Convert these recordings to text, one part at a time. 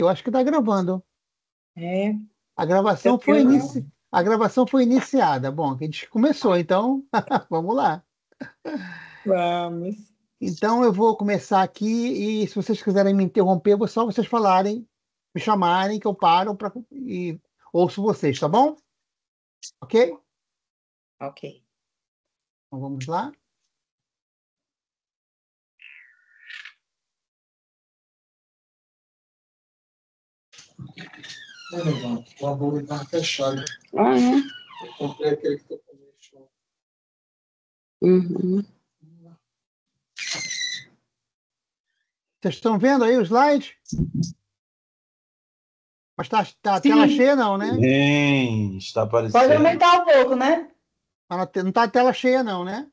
Eu acho que está gravando. É, A gravação eu foi, não. a gravação foi iniciada. Bom, a gente começou, então vamos lá. Vamos. Então eu vou começar aqui e se vocês quiserem me interromper, vou só vocês falarem, me chamarem que eu paro e ouço vocês, tá bom? Ok? Ok. Então vamos lá. É, legal. O abóbora está fechado. Ah, é? Eu comprei aquele que tu comeu. Uhum. Vocês estão vendo aí o slide? Mas tá a tela Sim, cheia, não, né? Sim, está pode aparecendo. aumentar um pouco, né? Não tá a tela cheia, não, né?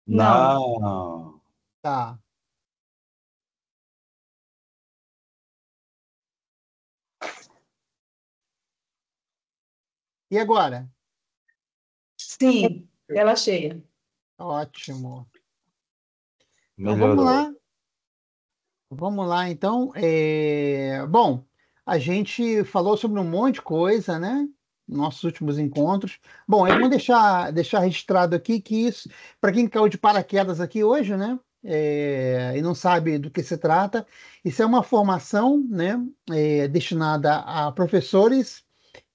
Não. Não. Tá. E agora? Sim, tela cheia. Ótimo. Então vamos Melhorou. lá. Vamos lá, então. Bom, a gente falou sobre um monte de coisa, né? Nossos últimos encontros. Bom, é bom deixar registrado aqui que isso, para quem caiu de paraquedas aqui hoje, né? E não sabe do que se trata, isso é uma formação, né? Destinada a professores.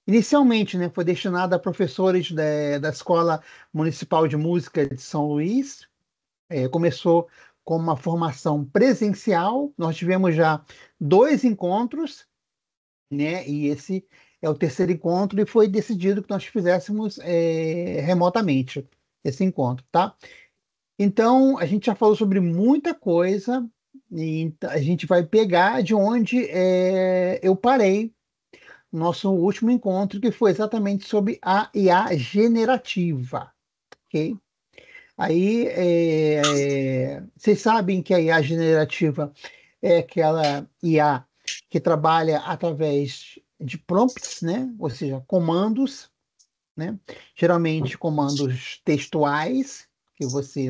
Inicialmente, né? Foi destinada a professores da Escola Municipal de Música de São Luís. Começou com uma formação presencial. Nós tivemos já 2 encontros, né? E esse é o terceiro encontro e foi decidido que nós fizéssemos remotamente esse encontro, tá? Então, a gente já falou sobre muita coisa e a gente vai pegar de onde eu parei no nosso último encontro, que foi exatamente sobre a IA generativa, ok? Aí, vocês sabem que a IA generativa é aquela IA que trabalha através de prompts, né? Ou seja, comandos, né? Geralmente comandos textuais que você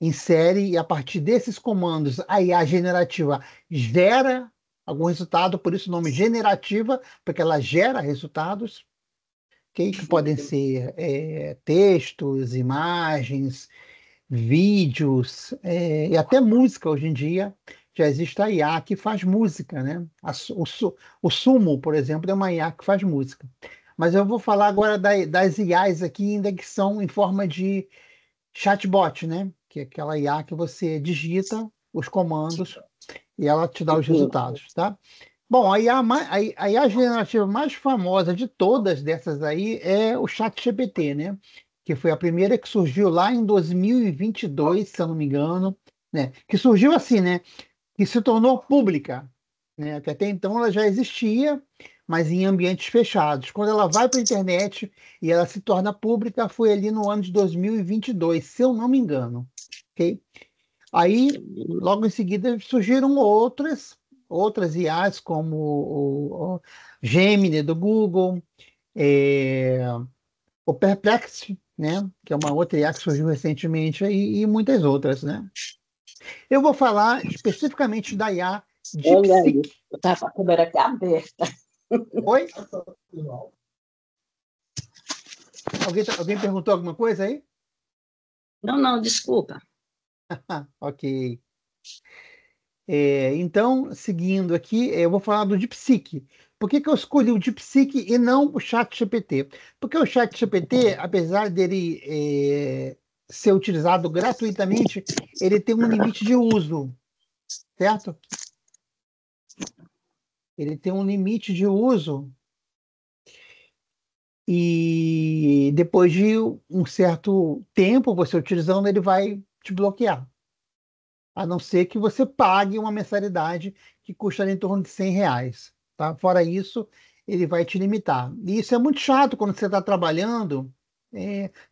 insere e a partir desses comandos a IA generativa gera algum resultado, por isso o nome generativa, porque ela gera resultados, ok? Que podem ser textos, imagens, vídeos, e até música hoje em dia. Já existe a IA que faz música, né? O Sumo, por exemplo, é uma IA que faz música. Mas eu vou falar agora das IAs aqui, ainda que são em forma de chatbot, né? Que é aquela IA que você digita os comandos e ela te dá os resultados, tá? Bom, a IA generativa mais famosa de todas dessas aí é o ChatGPT, né? Que foi a primeira que surgiu lá em 2022, se eu não me engano, né? Que surgiu assim, né? Que se tornou pública, né? Que até então ela já existia, mas em ambientes fechados. Quando ela vai para a internet e ela se torna pública, foi ali no ano de 2022, se eu não me engano, ok? Aí, logo em seguida, surgiram outras IAs, como o Gemini do Google, é, o Perplexity, né, que é uma outra IA que surgiu recentemente, e muitas outras, né? Eu vou falar especificamente da IA Olha aí, DeepSeek. eu estava com a câmera aqui aberta. Oi? Alguém perguntou alguma coisa aí? Não, não, desculpa. Ok. Então, seguindo aqui, eu vou falar do DeepSeek. Por que que eu escolhi o DeepSeek e não o ChatGPT? Porque o ChatGPT, apesar dele ser utilizado gratuitamente, ele tem um limite de uso, certo? Ele tem um limite de uso e depois de um certo tempo você utilizando, ele vai te bloquear. A não ser que você pague uma mensalidade que custa ali em torno de R$ 100, tá? Fora isso, ele vai te limitar. E isso é muito chato quando você está trabalhando,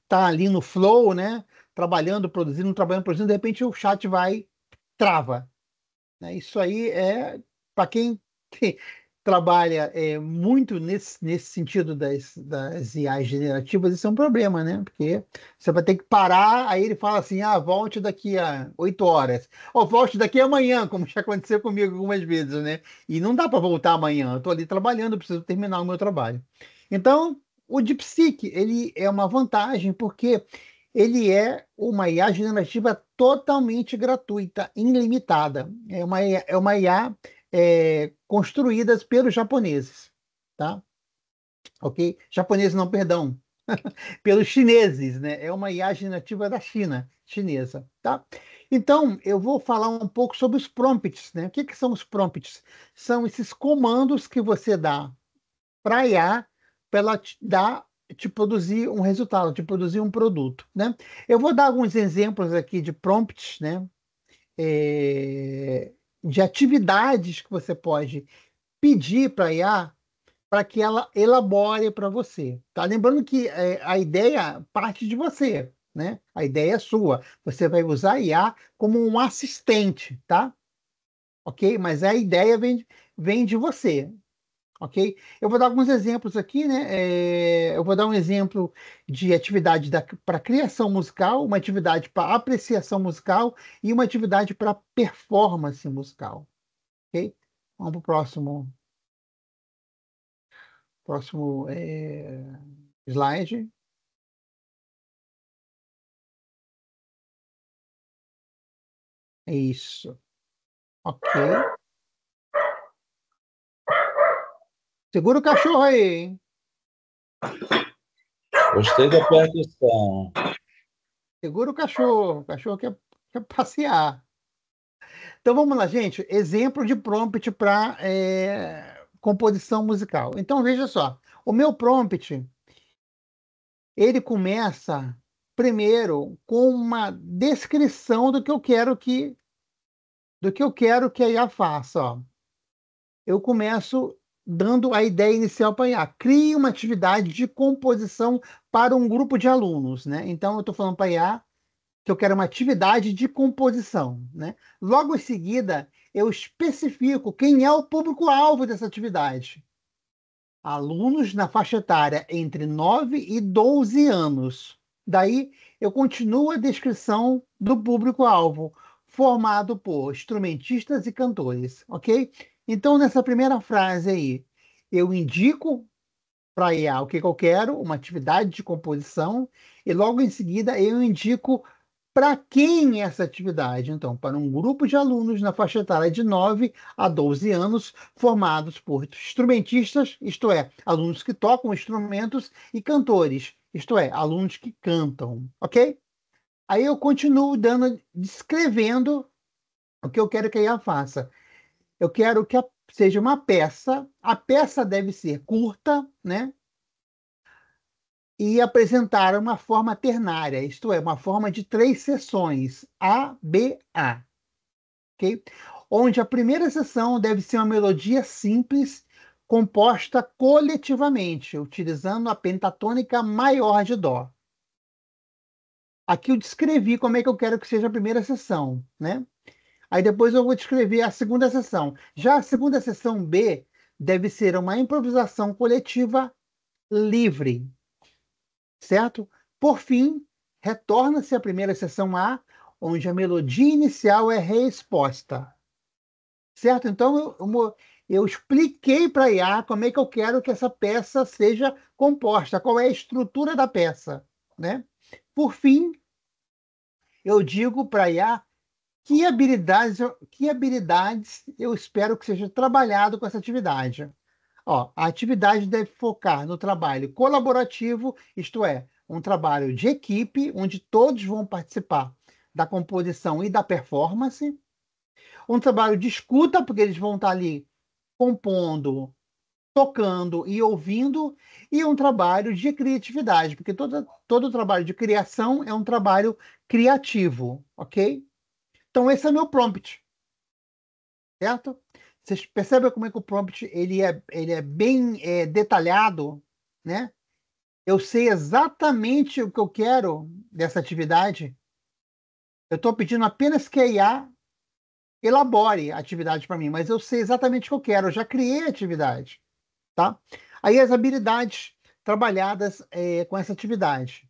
tá ali no flow, né? Trabalhando, produzindo, de repente o chat trava, né? Isso aí é para quem trabalha muito nesse sentido das IAs generativas, isso é um problema, né? Porque você vai ter que parar, aí ele fala assim, volte daqui a 8 horas, ou volte daqui a amanhã, como já aconteceu comigo algumas vezes, né? E não dá para voltar amanhã, eu estou ali trabalhando, eu preciso terminar o meu trabalho. Então, o DeepSeek, ele é uma vantagem porque ele é uma IA generativa totalmente gratuita, ilimitada. É uma IA construídas pelos japoneses, tá? Ok? Japoneses não, perdão, pelos chineses, né? É uma IA generativa da China, chinesa, tá? Então, eu vou falar um pouco sobre os prompts, né? O que que são os prompts? São esses comandos que você dá para a IA para ela te produzir um resultado, te produzir um produto, né? Eu vou dar alguns exemplos aqui de prompts, né? De atividades que você pode pedir para a IA para que ela elabore para você. Tá? Lembrando que a ideia parte de você, né? A ideia é sua. Você vai usar a IA como um assistente, tá? Ok? Mas a ideia vem de você, ok? Eu vou dar alguns exemplos aqui, né? Eu vou dar um exemplo de atividade para criação musical, uma atividade para apreciação musical e uma atividade para performance musical, ok? Vamos para o próximo slide. É isso. Ok. Segura o cachorro aí, hein? Gostei da percussão. Segura o cachorro. O cachorro quer passear. Então vamos lá, gente. Exemplo de prompt para composição musical. Então veja só. O meu prompt, ele começa primeiro com uma descrição do que eu quero que a IA faça. Ó. Eu começo dando a ideia inicial para a IA. Crie uma atividade de composição para um grupo de alunos, né? Então eu estou falando para a IA que eu quero uma atividade de composição, né? Logo em seguida, eu especifico quem é o público-alvo dessa atividade. Alunos na faixa etária entre 9 e 12 anos. Daí, eu continuo a descrição do público-alvo, formado por instrumentistas e cantores, ok? Então, nessa primeira frase aí, eu indico para a IA o que que eu quero, uma atividade de composição, e logo em seguida eu indico para quem é essa atividade? Então, para um grupo de alunos na faixa etária de 9 a 12 anos, formados por instrumentistas, isto é, alunos que tocam instrumentos, e cantores, isto é, alunos que cantam, ok? Aí eu continuo descrevendo o que eu quero que a IA faça. Eu quero que seja uma peça, a peça deve ser curta, né? E apresentar uma forma ternária, isto é, uma forma de 3 sessões, A, B, A, ok? Onde a primeira sessão deve ser uma melodia simples, composta coletivamente, utilizando a pentatônica maior de Dó. Aqui eu descrevi como é que eu quero que seja a primeira sessão, né? Aí depois eu vou descrever a segunda sessão. Já a segunda sessão B deve ser uma improvisação coletiva livre, certo? Por fim, retorna-se à primeira sessão A, onde a melodia inicial é reexposta, certo? Então, eu expliquei para a IA como é que eu quero que essa peça seja composta, qual é a estrutura da peça, né? Por fim, eu digo para a IA que habilidades eu espero que seja trabalhado com essa atividade. Ó, a atividade deve focar no trabalho colaborativo, isto é, um trabalho de equipe, onde todos vão participar da composição e da performance. Um trabalho de escuta, porque eles vão estar ali compondo, tocando e ouvindo. E um trabalho de criatividade, porque todo trabalho de criação é um trabalho criativo, ok? Então, esse é meu prompt, certo? Vocês percebem como é que o prompt ele é bem detalhado, né? Eu sei exatamente o que eu quero dessa atividade. Eu estou pedindo apenas que a IA elabore a atividade para mim, mas eu sei exatamente o que eu quero, eu já criei a atividade, tá? Aí as habilidades trabalhadas com essa atividade.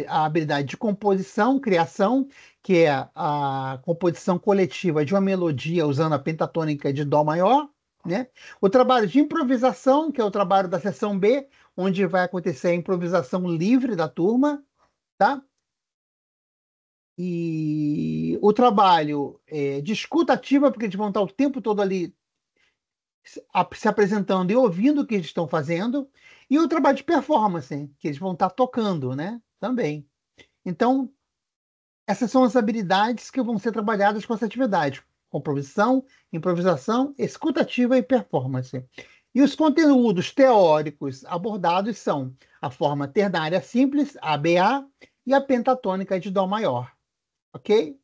A habilidade de composição, criação, que é a composição coletiva de uma melodia usando a pentatônica de Dó maior, né? O trabalho de improvisação, que é o trabalho da seção B, onde vai acontecer a improvisação livre da turma, tá? E o trabalho de escuta ativa, porque eles vão estar o tempo todo ali se apresentando e ouvindo o que eles estão fazendo, e o trabalho de performance, que eles vão estar tocando, né? Também. Então, essas são as habilidades que vão ser trabalhadas com essa atividade: composição, improvisação, escuta ativa e performance. E os conteúdos teóricos abordados são a forma ternária simples, ABA, e a pentatônica de Dó maior. Ok?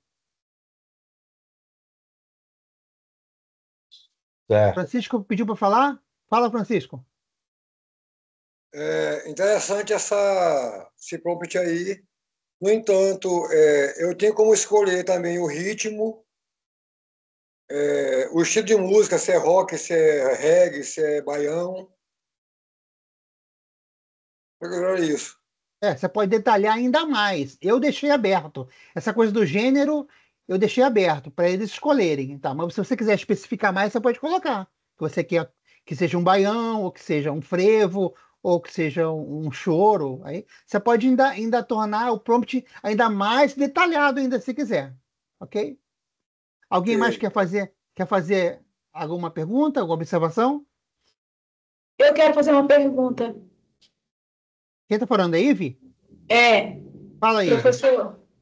Certo. Francisco pediu para falar? Fala, Francisco. Interessante esse prompt aí. No entanto, eu tenho como escolher também o ritmo, o estilo de música, se é rock, se é reggae, se é baião. Eu isso. Você pode detalhar ainda mais. Eu deixei aberto. Essa coisa do gênero, eu deixei aberto para eles escolherem, tá? Mas se você quiser especificar mais, você pode colocar. Que você quer que seja um baião, ou que seja um frevo, ou que seja um choro. Aí você pode ainda tornar o prompt ainda mais detalhado, ainda se quiser. Ok? Alguém mais Ok. quer fazer alguma pergunta, alguma observação? Eu quero fazer uma pergunta. Quem está falando é Ive? É, Fala aí, Ive.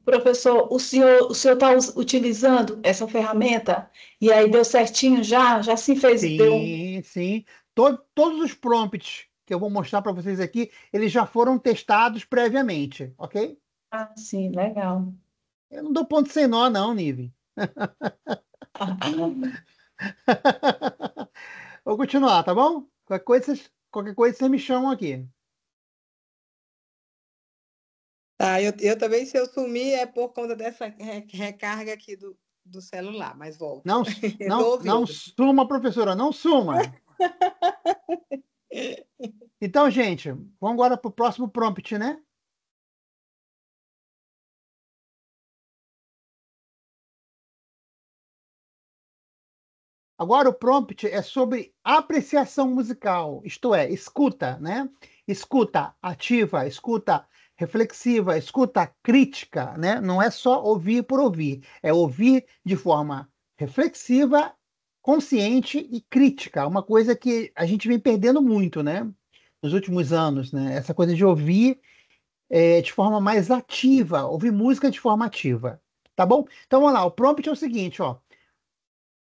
professor, o senhor está utilizando essa ferramenta e aí deu certinho já? Já se fez, deu. Sim, sim. Todos os prompts que eu vou mostrar para vocês aqui, eles já foram testados previamente, ok? Ah, sim, legal. Eu não dou ponto sem nó, não, Nive. Vou continuar, tá bom? Qualquer coisa vocês me chamam aqui. Tá, eu também, se eu sumir, é por conta dessa recarga aqui do celular, mas volto. Não, Estou não ouvindo. suma, professora, não suma. Então, gente, vamos agora para o próximo prompt, né? Agora o prompt é sobre apreciação musical, isto é, escuta, né? Escuta ativa, escuta reflexiva, escuta crítica, né? Não é só ouvir por ouvir, é ouvir de forma reflexiva, consciente e crítica, uma coisa que a gente vem perdendo muito, né? Nos últimos anos, né? Essa coisa de ouvir de forma mais ativa, ouvir música de forma ativa, tá bom? Então vamos lá, o prompt é o seguinte, ó.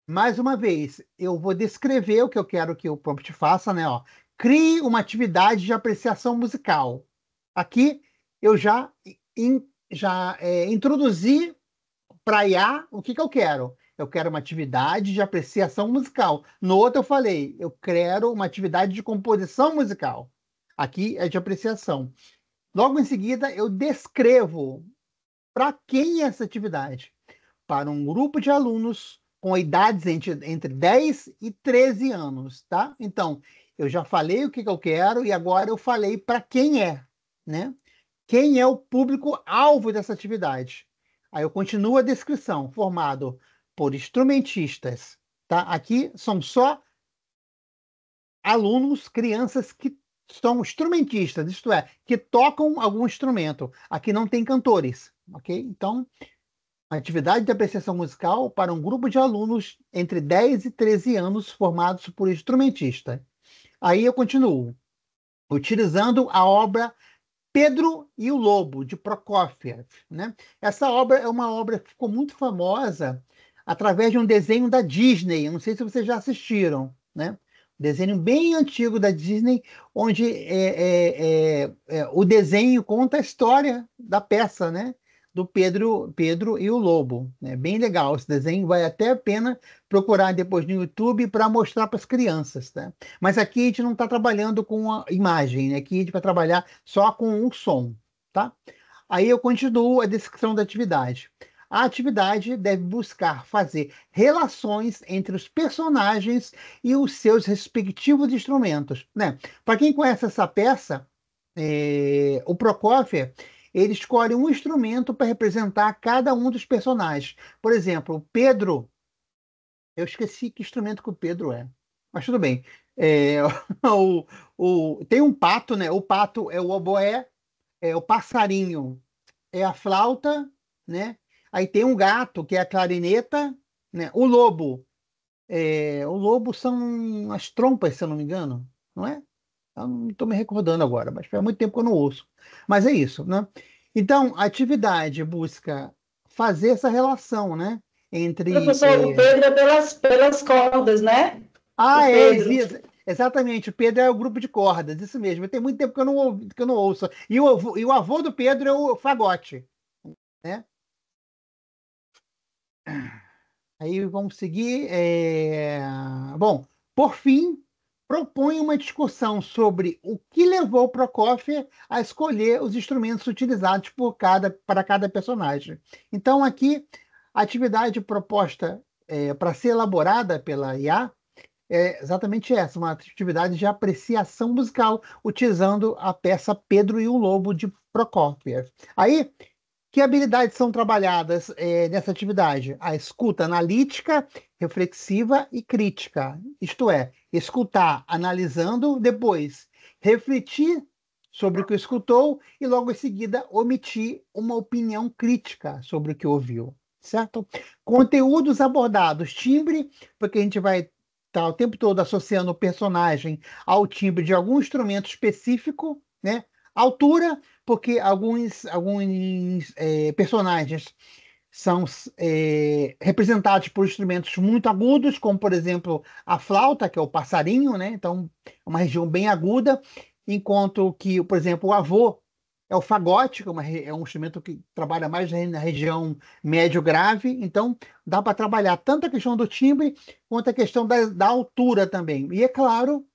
Mais uma vez, eu vou descrever o que eu quero que o prompt faça, né? Ó. Crie uma atividade de apreciação musical. Aqui eu já introduzi para a IA o que eu quero. Eu quero uma atividade de apreciação musical. No outro eu falei, eu quero uma atividade de composição musical. Aqui é de apreciação. Logo em seguida, eu descrevo para quem é essa atividade. Para um grupo de alunos com idades entre 10 e 13 anos, tá? Então, eu já falei o que eu quero e agora eu falei para quem é, né? Quem é o público-alvo dessa atividade? Aí eu continuo a descrição, formado por instrumentistas, tá? Aqui são só alunos, crianças que são instrumentistas, isto é, que tocam algum instrumento. Aqui não tem cantores, ok? Então, atividade de apreciação musical para um grupo de alunos entre 10 e 13 anos formados por instrumentista. Aí eu continuo, utilizando a obra Pedro e o Lobo, de Prokofiev, né? Essa obra é uma obra que ficou muito famosa através de um desenho da Disney. Eu não sei se vocês já assistiram, né? Um desenho bem antigo da Disney, onde o desenho conta a história da peça, né? Do Pedro e o Lobo. É bem legal esse desenho, vale até a pena procurar depois no YouTube para mostrar para as crianças, tá? Mas aqui a gente não está trabalhando com a imagem, né? Aqui a gente vai trabalhar só com o som, tá? Aí eu continuo a descrição da atividade. a atividade deve buscar fazer relações entre os personagens e os seus respectivos instrumentos, né? Para quem conhece essa peça, o Prokofiev, ele escolhe um instrumento para representar cada um dos personagens. Por exemplo, o Pedro, eu esqueci que instrumento que o Pedro é, mas tudo bem. É, tem um pato, né? O pato é o oboé, o passarinho é a flauta, né? Aí tem um gato, que é a clarineta, né? O lobo são as trompas, se eu não me engano, não é? Eu não estou me recordando agora, mas faz muito tempo que eu não ouço. Mas é isso, né? Então, a atividade busca fazer essa relação, né? Entre. Professor, o Pedro é pelas cordas, né? O Pedro. Exatamente, o Pedro é o grupo de cordas, isso mesmo. Tem muito tempo que eu não ouço. E o avô do Pedro é o fagote, né? Aí vamos seguir. Bom, por fim, propõe uma discussão sobre o que levou Prokofiev a escolher os instrumentos utilizados para cada personagem. Então, aqui, a atividade proposta para ser elaborada pela IA é exatamente essa, uma atividade de apreciação musical, utilizando a peça Pedro e o Lobo de Prokofiev. Aí, que habilidades são trabalhadas nessa atividade? A escuta analítica, reflexiva e crítica. Isto é, escutar analisando, depois refletir sobre o que escutou e logo em seguida omitir uma opinião crítica sobre o que ouviu, certo? Conteúdos abordados, timbre, porque a gente vai estar o tempo todo associando o personagem ao timbre de algum instrumento específico, né? Altura, porque alguns personagens são representados por instrumentos muito agudos, como, por exemplo, a flauta, que é o passarinho, né? Então, é uma região bem aguda, enquanto que, por exemplo, o avô é o fagote, que é um instrumento que trabalha mais na região médio-grave. Então, dá para trabalhar tanto a questão do timbre quanto a questão da altura também. E, é claro,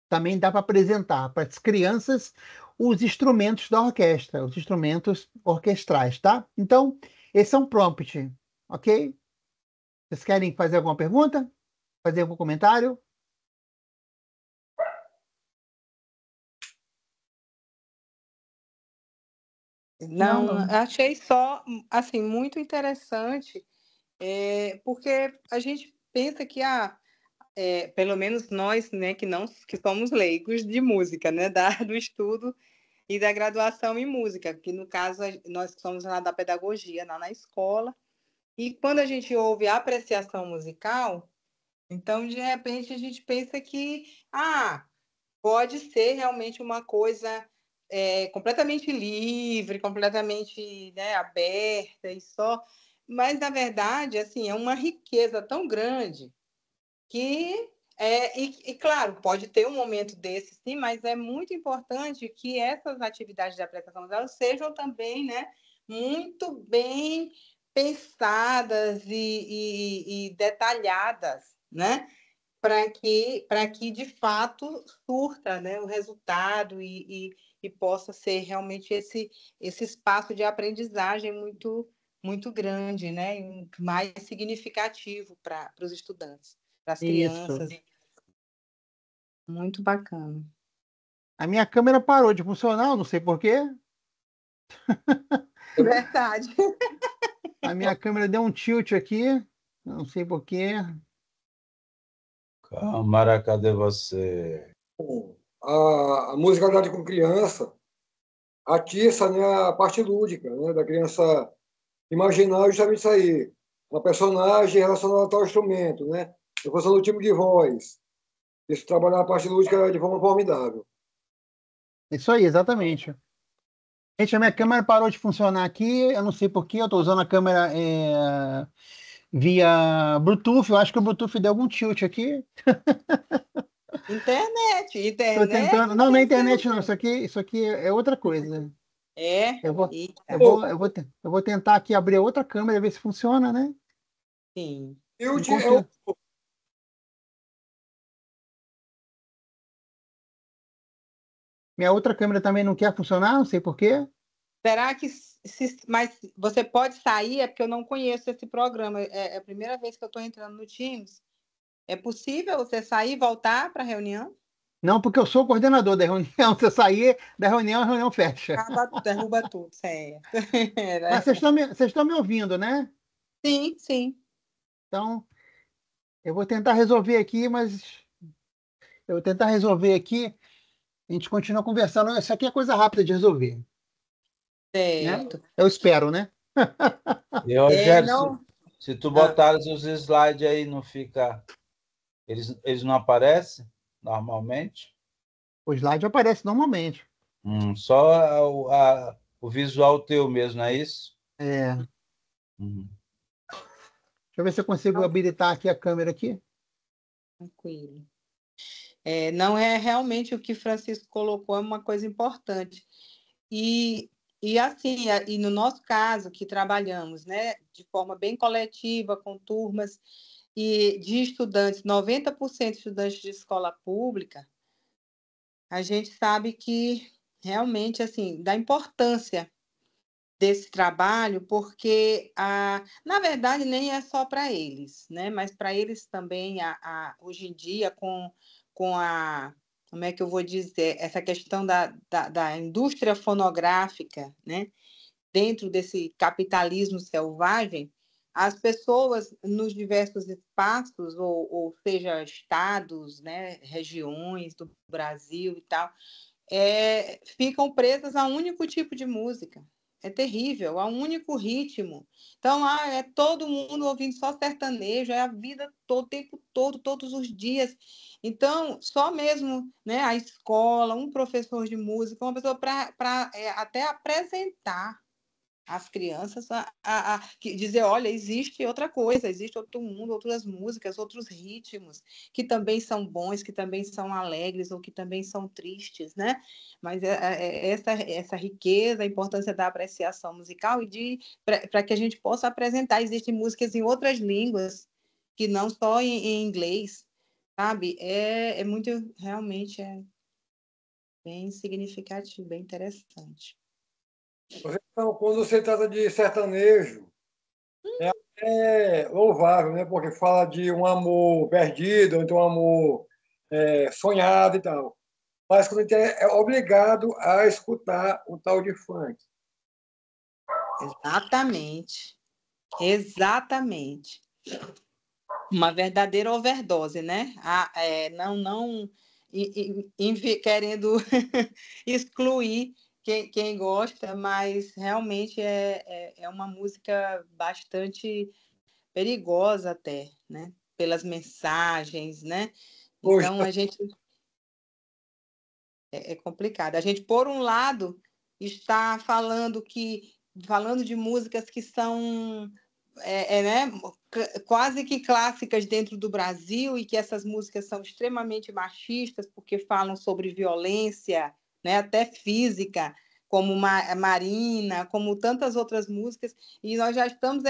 também dá para apresentar para as crianças os instrumentos da orquestra, os instrumentos orquestrais, tá? Então, esse é um prompt, ok? Vocês querem fazer alguma pergunta? Fazer algum comentário? Não, Não, não. achei só, assim, muito interessante, porque a gente pensa que, pelo menos nós, né, que somos leigos de música, né, do estudo e da graduação em música, que no caso nós que somos lá da pedagogia, lá na escola, e quando a gente ouve a apreciação musical, então de repente a gente pensa que pode ser realmente uma coisa completamente livre, completamente, né, aberta e só, mas na verdade assim é uma riqueza tão grande que claro, pode ter um momento desse, sim, mas é muito importante que essas atividades de apreciação elas sejam também, né, muito bem pensadas e detalhadas, né, para que de fato surta, né, o resultado e possa ser realmente esse espaço de aprendizagem muito grande, né, e mais significativo para os estudantes, para as Isso. crianças. Muito bacana. A minha câmera parou de funcionar, eu não sei por quê. Verdade. A minha câmera deu um tilt aqui, eu não sei por quê. Câmara, cadê você? A musicalidade com criança atiça, né, a parte lúdica, né, da criança imaginar justamente isso aí, uma personagem relacionada a tal instrumento, né, em função do tipo de voz. Isso trabalhar a parte lúdica de forma formidável. Isso aí, exatamente. Gente, a minha câmera parou de funcionar aqui, eu não sei por quê, eu estou usando a câmera via Bluetooth, eu acho que o Bluetooth deu algum tilt aqui. Estou Internet tentando. Não, não é deve ser internet, não. Isso aqui é outra coisa. Eu vou, eu Eita, vou, eu vou, te- eu vou tentar aqui abrir a outra câmera, ver se funciona, né? sim. Tilt é Enquanto minha outra câmera também não quer funcionar, não sei por quê. Será que mas você pode sair, é porque eu não conheço esse programa. É a primeira vez que eu estou entrando no Teams. É possível você sair e voltar para a reunião? Não, porque eu sou o coordenador da reunião. Se eu sair da reunião, a reunião fecha. Derruba tudo, certo. Mas vocês estão me ouvindo, né? Sim, sim. Então, eu vou tentar resolver aqui, mas eu vou tentar resolver aqui. A gente continua conversando. Isso aqui é coisa rápida de resolver, né? Certo. Eu espero, né? E, Rogério, não... se tu botares os slides aí, não fica... Eles não aparecem normalmente? O slide aparece normalmente. Só o visual teu mesmo, não é isso? É. Hum. Deixa eu ver se eu consigo habilitar aqui a câmera aqui. Tranquilo. Não é realmente o que Francisco colocou, é uma coisa importante. E assim, e no nosso caso, que trabalhamos, né, de forma bem coletiva, com turmas e de estudantes, 90% de estudantes de escola pública, a gente sabe que realmente, assim, da importância desse trabalho, porque, na verdade, nem é só para eles, né? Mas para eles também, hoje em dia, com a, como é que eu vou dizer, essa questão da indústria fonográfica, né? Dentro desse capitalismo selvagem, as pessoas nos diversos espaços, ou seja, estados, né, regiões do Brasil e tal, ficam presas a um único tipo de música. É terrível, a um único ritmo. Então, é todo mundo ouvindo só sertanejo, é a vida todo, o tempo todo, todos os dias. Então, só mesmo, né, a escola, um professor de música, uma pessoa para até apresentar as crianças dizer, olha, existe outra coisa, existe outro mundo, outras músicas, outros ritmos, que também são bons, que também são alegres, ou que também são tristes, né? Mas essa riqueza, a importância da apreciação musical e para que a gente possa apresentar, existem músicas em outras línguas, que não só em inglês, sabe? Muito, realmente, bem significativo, bem interessante. Então, quando você trata de sertanejo, é louvável, né? Porque fala de um amor perdido, ou então um amor sonhado e tal. Mas quando a gente é obrigado a escutar o tal de funk. Exatamente. Exatamente. Uma verdadeira overdose, né? Não querendo excluir quem gosta, mas realmente é uma música bastante perigosa até, né? Pelas mensagens, né? Hoje, Então, a gente é complicado. A gente, por um lado, está falando de músicas que são né, quase que clássicas dentro do Brasil, e que essas músicas são extremamente machistas, porque falam sobre violência, né, até física, como Marina, como tantas outras músicas, e nós já estamos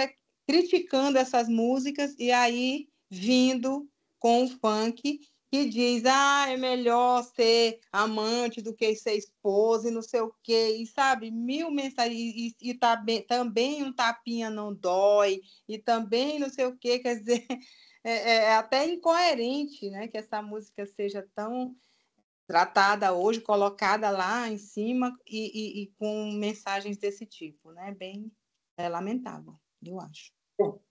criticando essas músicas, e aí vindo com o funk, que diz, é melhor ser amante do que ser esposa, e não sei o quê, e sabe, mil mensagens, e também um tapinha não dói, e também não sei o quê, quer dizer, é até incoerente, né, que essa música seja tão tratada hoje, colocada lá em cima, e com mensagens desse tipo, né, bem lamentável, eu acho.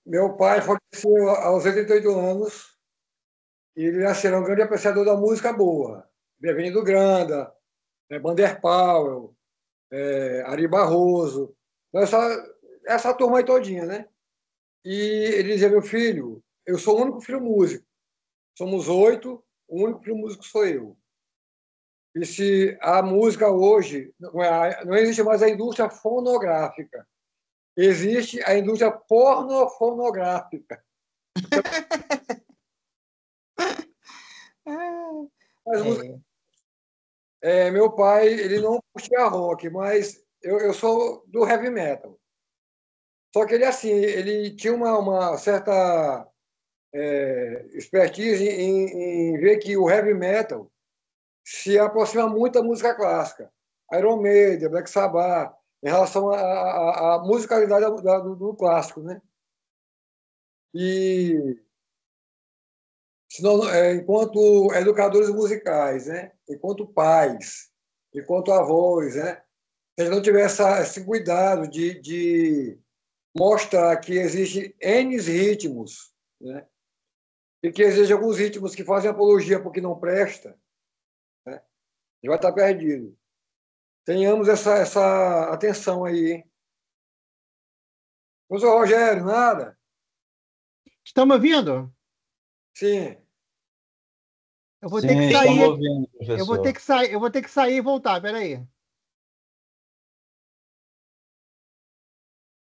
meu pai faleceu aos 88 anos e ele era um grande apreciador da música boa. Bem-vindo Granda, Bander Powell, Ari Barroso, essa turma aí todinha, né? E ele dizia, meu filho, eu sou o único filho músico. Somos 8, o único filho músico sou eu. E se a música hoje, não existe mais a indústria fonográfica, existe a indústria pornofonográfica. Mas meu pai, ele não curtia rock, mas eu sou do heavy metal. Só que ele, assim, ele tinha uma certa expertise em ver que o heavy metal se aproxima muito da música clássica. Iron Maiden, Black Sabbath, em relação à musicalidade do clássico, né? E senão, enquanto educadores musicais, né? Enquanto pais, enquanto avós, né? Se a gente não tiver esse cuidado de mostrar que existem N ritmos, né? E que existem alguns ritmos que fazem apologia porque não presta, né? A gente vai estar perdido. Tenhamos essa atenção aí, hein? Professor Rogério, nada? Estão me ouvindo? Sim. Eu vou ter que Sim, estamos sair. ouvindo, Eu vou ter professor. que sair. Eu vou ter que sair e voltar. Peraí.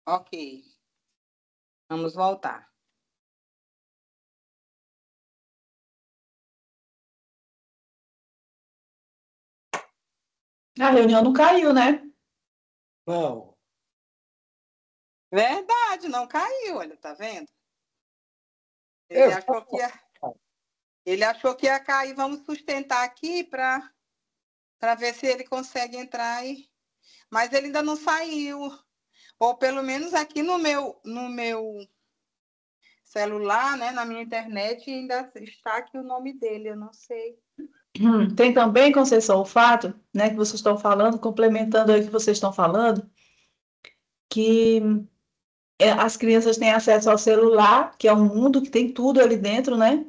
Ok, vamos voltar. A reunião não caiu, né? Não. Verdade, não caiu, olha, tá vendo? É, Ele achou que ia cair. Vamos sustentar aqui para ver se ele consegue entrar aí. Mas ele ainda não saiu. Ou pelo menos aqui no meu celular, né, na minha internet, ainda está aqui o nome dele, eu não sei. Tem também, Conceição, o fato, né, que vocês estão falando, complementando aí o que vocês estão falando, que as crianças têm acesso ao celular, que é um mundo que tem tudo ali dentro, né?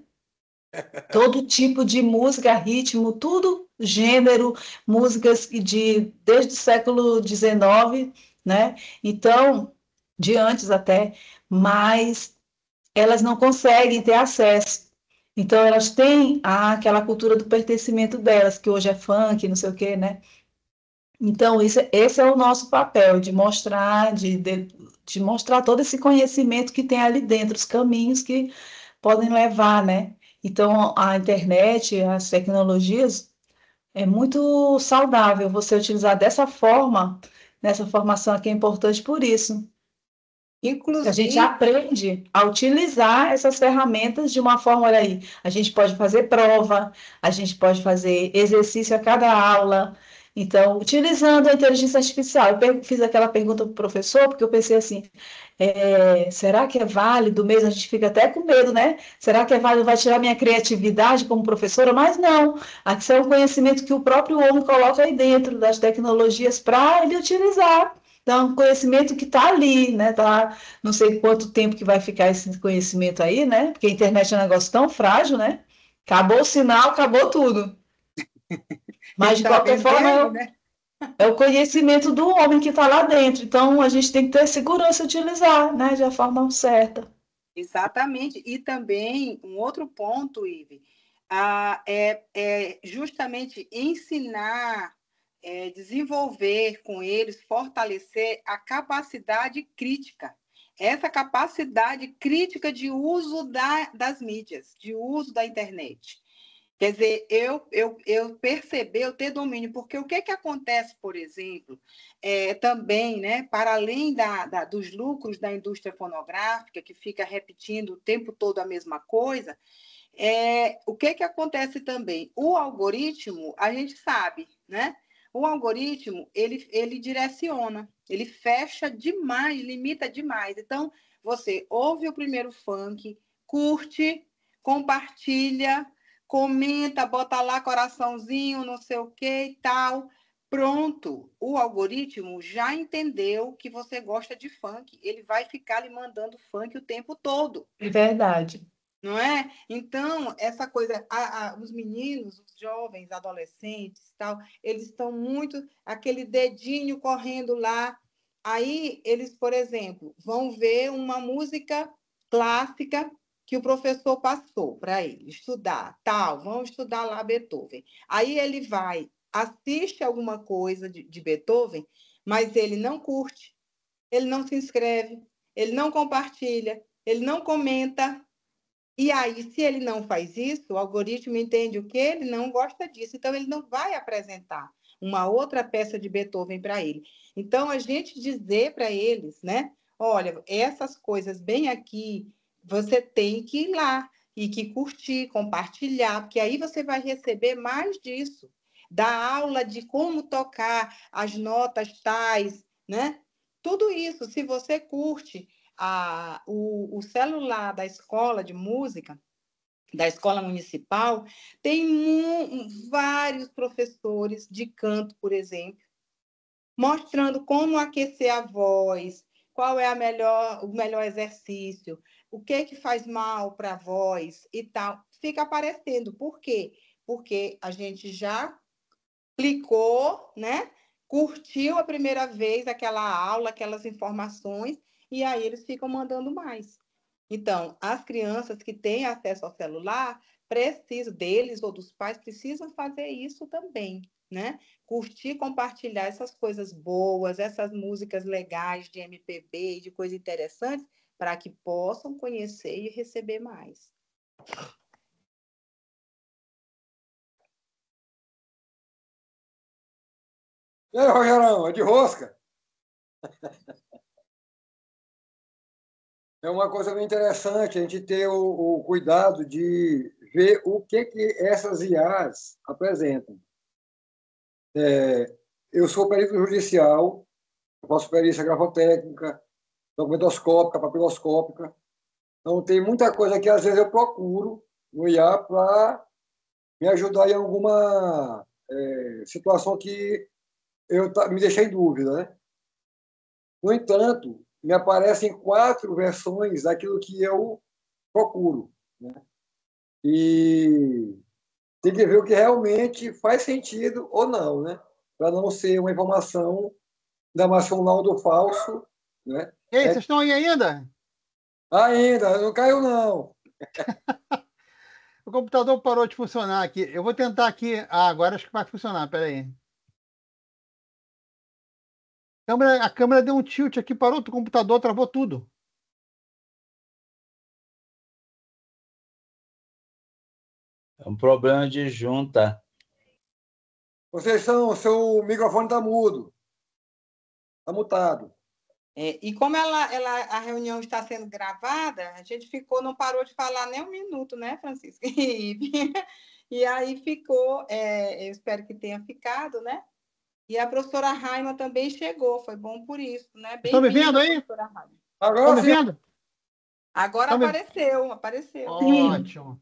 Todo tipo de música, ritmo, tudo, gênero, músicas desde o século XIX, né? Então, de antes até, mas elas não conseguem ter acesso. Então, elas têm aquela cultura do pertencimento delas, que hoje é funk, não sei o quê, né? Então, esse é o nosso papel, de mostrar, de mostrar todo esse conhecimento que tem ali dentro, os caminhos que podem levar, né? Então, a internet, as tecnologias, é muito saudável você utilizar dessa forma, nessa formação aqui é importante por isso. A gente Inclusive, aprende a utilizar essas ferramentas de uma forma, olha aí, a gente pode fazer prova, a gente pode fazer exercício a cada aula. Então, utilizando a inteligência artificial, eu fiz aquela pergunta para o professor, porque eu pensei assim, será que é válido mesmo? A gente fica até com medo, né? Será que é válido? Vai tirar minha criatividade como professora? Mas não, aqui é um conhecimento que o próprio homem coloca aí dentro das tecnologias para ele utilizar. Então, conhecimento que está ali, né? Tá, não sei quanto tempo que vai ficar esse conhecimento aí, né? Porque a internet é um negócio tão frágil, né? Acabou o sinal, acabou tudo. Mas, de está qualquer forma, vendendo, né? é o conhecimento do homem que está lá dentro. Então, a gente tem que ter segurança e utilizar, né? De a forma certa. Exatamente. E também, um outro ponto, Ive, é justamente ensinar, desenvolver com eles, fortalecer a capacidade crítica. Essa capacidade crítica de uso das mídias, de uso da internet. Quer dizer, eu perceber, eu ter domínio, porque o que acontece, por exemplo, também, né, para além dos lucros da indústria fonográfica, que fica repetindo o tempo todo a mesma coisa, o que acontece também? O algoritmo, a gente sabe, né? O algoritmo, ele direciona, ele fecha demais, limita demais. Então, você ouve o primeiro funk, curte, compartilha, comenta, bota lá coraçãozinho, não sei o que e tal. Pronto, o algoritmo já entendeu que você gosta de funk. Ele vai ficar lhe mandando funk o tempo todo. É verdade. Não é? Então, essa coisa, os meninos, os jovens, adolescentes, tal, eles estão muito aquele dedinho correndo lá. Aí eles, por exemplo, vão ver uma música clássica que o professor passou para ele estudar, tal, vão estudar lá Beethoven. Aí ele vai, assiste alguma coisa de Beethoven, mas ele não curte, ele não se inscreve, ele não compartilha, ele não comenta. E aí, se ele não faz isso, o algoritmo entende o que ele não gosta disso, então ele não vai apresentar uma outra peça de Beethoven para ele. Então, a gente dizer para eles, né? Olha, essas coisas bem aqui, você tem que ir lá e que curtir, compartilhar, porque aí você vai receber mais disso. Dar aula de como tocar as notas tais, né? Tudo isso, se você curte o celular da escola de música, da escola municipal, tem vários professores de canto, por exemplo, mostrando como aquecer a voz, qual é o melhor exercício, o que faz mal para a voz e tal. Fica aparecendo. Por quê? Porque a gente já clicou, né? Curtiu a primeira vez aquela aula, aquelas informações, e aí eles ficam mandando mais. Então, as crianças que têm acesso ao celular, precisam deles ou dos pais, precisam fazer isso também, né? Curtir, compartilhar essas coisas boas, essas músicas legais de MPB e de coisas interessantes, para que possam conhecer e receber mais. E aí, Rogerão, é de rosca? É uma coisa bem interessante a gente ter o cuidado de ver o que essas IAs apresentam. Eu sou perito judicial, eu faço perícia grafotécnica, documentoscópica, papiloscópica. Então, tem muita coisa que às vezes eu procuro no IA para me ajudar em alguma situação que me deixei em dúvida, né? No entanto, me aparecem 4 versões daquilo que eu procuro, né? E tem que ver o que realmente faz sentido ou não, né? Para não ser uma informação, ainda mais se for um laudo falso, né? E aí, vocês estão aí ainda? Ainda, não caiu não. O computador parou de funcionar aqui. Eu vou tentar aqui. Ah, agora acho que vai funcionar. Pera aí. A câmera deu um tilt aqui, parou o computador, travou tudo. É um problema de junta. Seu microfone está mudo, está mutado. E como a reunião está sendo gravada, a gente não parou de falar nem um minuto, né, Francisco? E aí ficou, eu espero que tenha ficado, né? E a professora Raima também chegou, foi bom por isso, né? Estão me vendo Bem-vinda, aí? professora Raima. Estão Agora me sim. vendo? Agora Estão me... apareceu. Ótimo.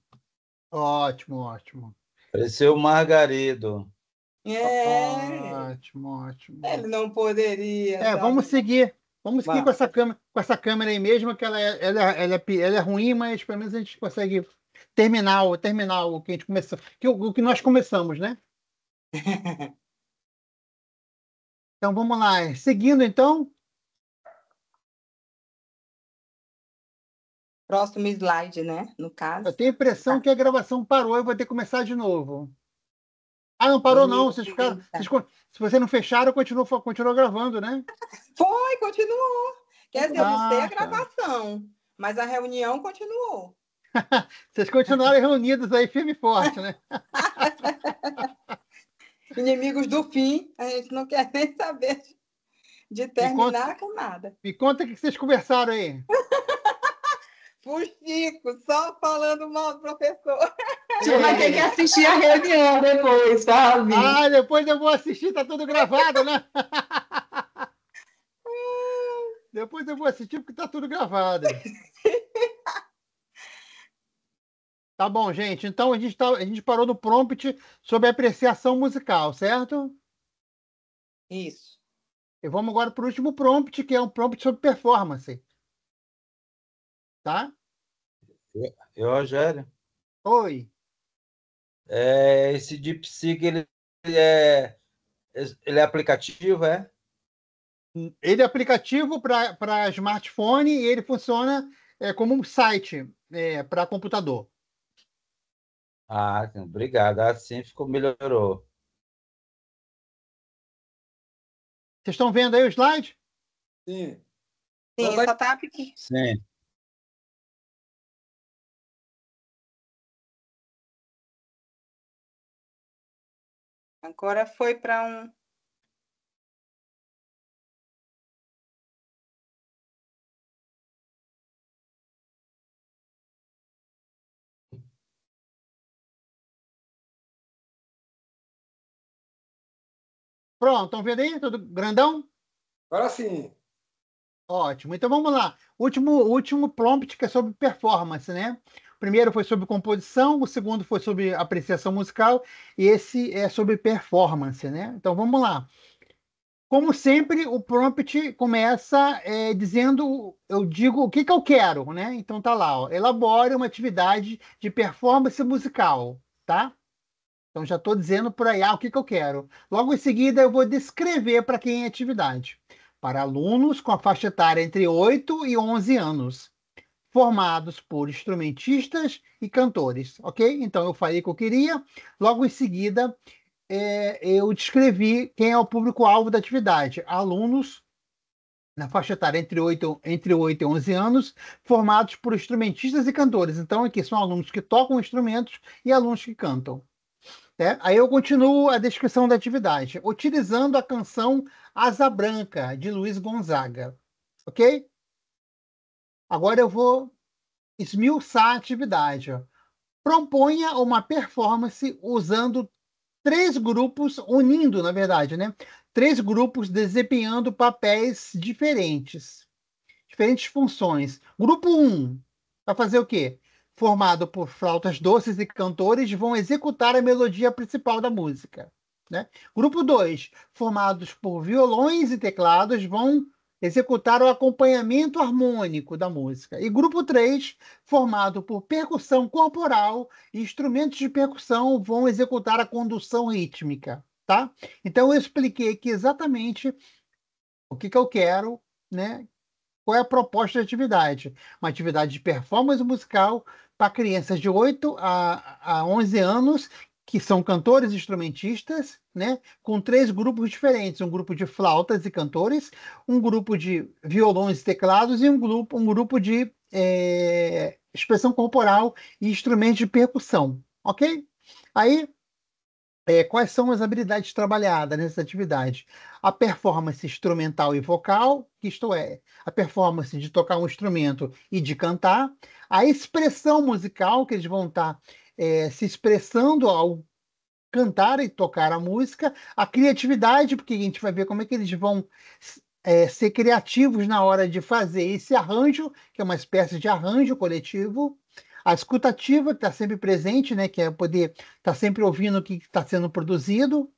Ótimo, ótimo. Pareceu o Margarido. Ótimo, ótimo. Ele não poderia. Vamos seguir. Vamos seguir Vamos. com essa câmera aí mesmo, que ela é ruim, mas pelo menos a gente consegue terminar o que a gente começou, o que nós começamos, né? Então vamos lá. Seguindo então. Próximo slide, né? No Eu caso. tenho a impressão que a gravação parou, eu vou ter que começar de novo. Ah, não parou não. Vocês ficaram. Se você não fecharam, continuou gravando, né? Foi, continuou. Quer dizer, eu não sei a Ah, tá. gravação, mas a reunião continuou. Vocês continuaram reunidos aí firme e forte, né? Inimigos do fim, a gente não quer nem saber de terminar com nada. Me conta o que vocês conversaram aí. Fuxico, só falando mal do professor. Você vai ter que assistir a reunião depois, sabe? Ah, depois eu vou assistir, tá tudo gravado, né? Depois eu vou assistir porque tá tudo gravado. Tá bom, gente. Então a gente parou no prompt sobre apreciação musical, certo? Isso. E vamos agora para o último prompt, que é um prompt sobre performance. Tá? E Rogério? Oi. Esse DeepSeek, ele é aplicativo, é? Ele é aplicativo para smartphone e ele funciona como um site para computador. Ah, obrigado. Assim melhorou. Vocês estão vendo aí o slide? Sim. Sim, só tá aqui. Sim. Agora foi para um. Pronto, estão vendo aí? Tudo grandão? Agora sim. Ótimo. Então vamos lá. Último prompt que é sobre performance, né? O primeiro foi sobre composição, o segundo foi sobre apreciação musical e esse é sobre performance, né? Então vamos lá. Como sempre, o prompt começa dizendo, eu digo o que que eu quero, né? Então tá lá, ó, elabore uma atividade de performance musical, tá? Então já estou dizendo por aí o que que eu quero. Logo em seguida, eu vou descrever para quem é a atividade. Para alunos com a faixa etária entre 8 e 11 anos, formados por instrumentistas e cantores, ok? Então eu falei o que eu queria. Logo em seguida, eu descrevi quem é o público-alvo da atividade. Alunos na faixa etária entre oito e 11 anos, formados por instrumentistas e cantores. Então, aqui são alunos que tocam instrumentos e alunos que cantam. Né? Aí eu continuo a descrição da atividade, utilizando a canção Asa Branca, de Luiz Gonzaga. Ok? Agora eu vou esmiuçar a atividade. Ó. Proponha uma performance usando três grupos, unindo, na verdade, né? Três grupos desempenhando papéis diferentes, diferentes funções. Grupo um vai fazer o quê? Formado por flautas doces e cantores, vão executar a melodia principal da música. Né? Grupo 2, formados por violões e teclados, vão executar o acompanhamento harmônico da música. E grupo 3, formado por percussão corporal e instrumentos de percussão, vão executar a condução rítmica. Tá? Então, eu expliquei aqui exatamente o que que eu quero, né? Qual é a proposta de atividade? Uma atividade de performance musical para crianças de 8 a 11 anos, que são cantores e instrumentistas, né? Com três grupos diferentes: um grupo de flautas e cantores, um grupo de violões e teclados e um grupo de expressão corporal e instrumentos de percussão. Ok? Aí quais são as habilidades trabalhadas nessa atividade? A performance instrumental e vocal, que isto é, a performance de tocar um instrumento e de cantar, a expressão musical, que eles vão estar se expressando ao cantar e tocar a música, a criatividade, porque a gente vai ver como é que eles vão ser criativos na hora de fazer esse arranjo, que é uma espécie de arranjo coletivo, a escutativa, que está sempre presente, né, que é poder estar sempre ouvindo o que está sendo produzido,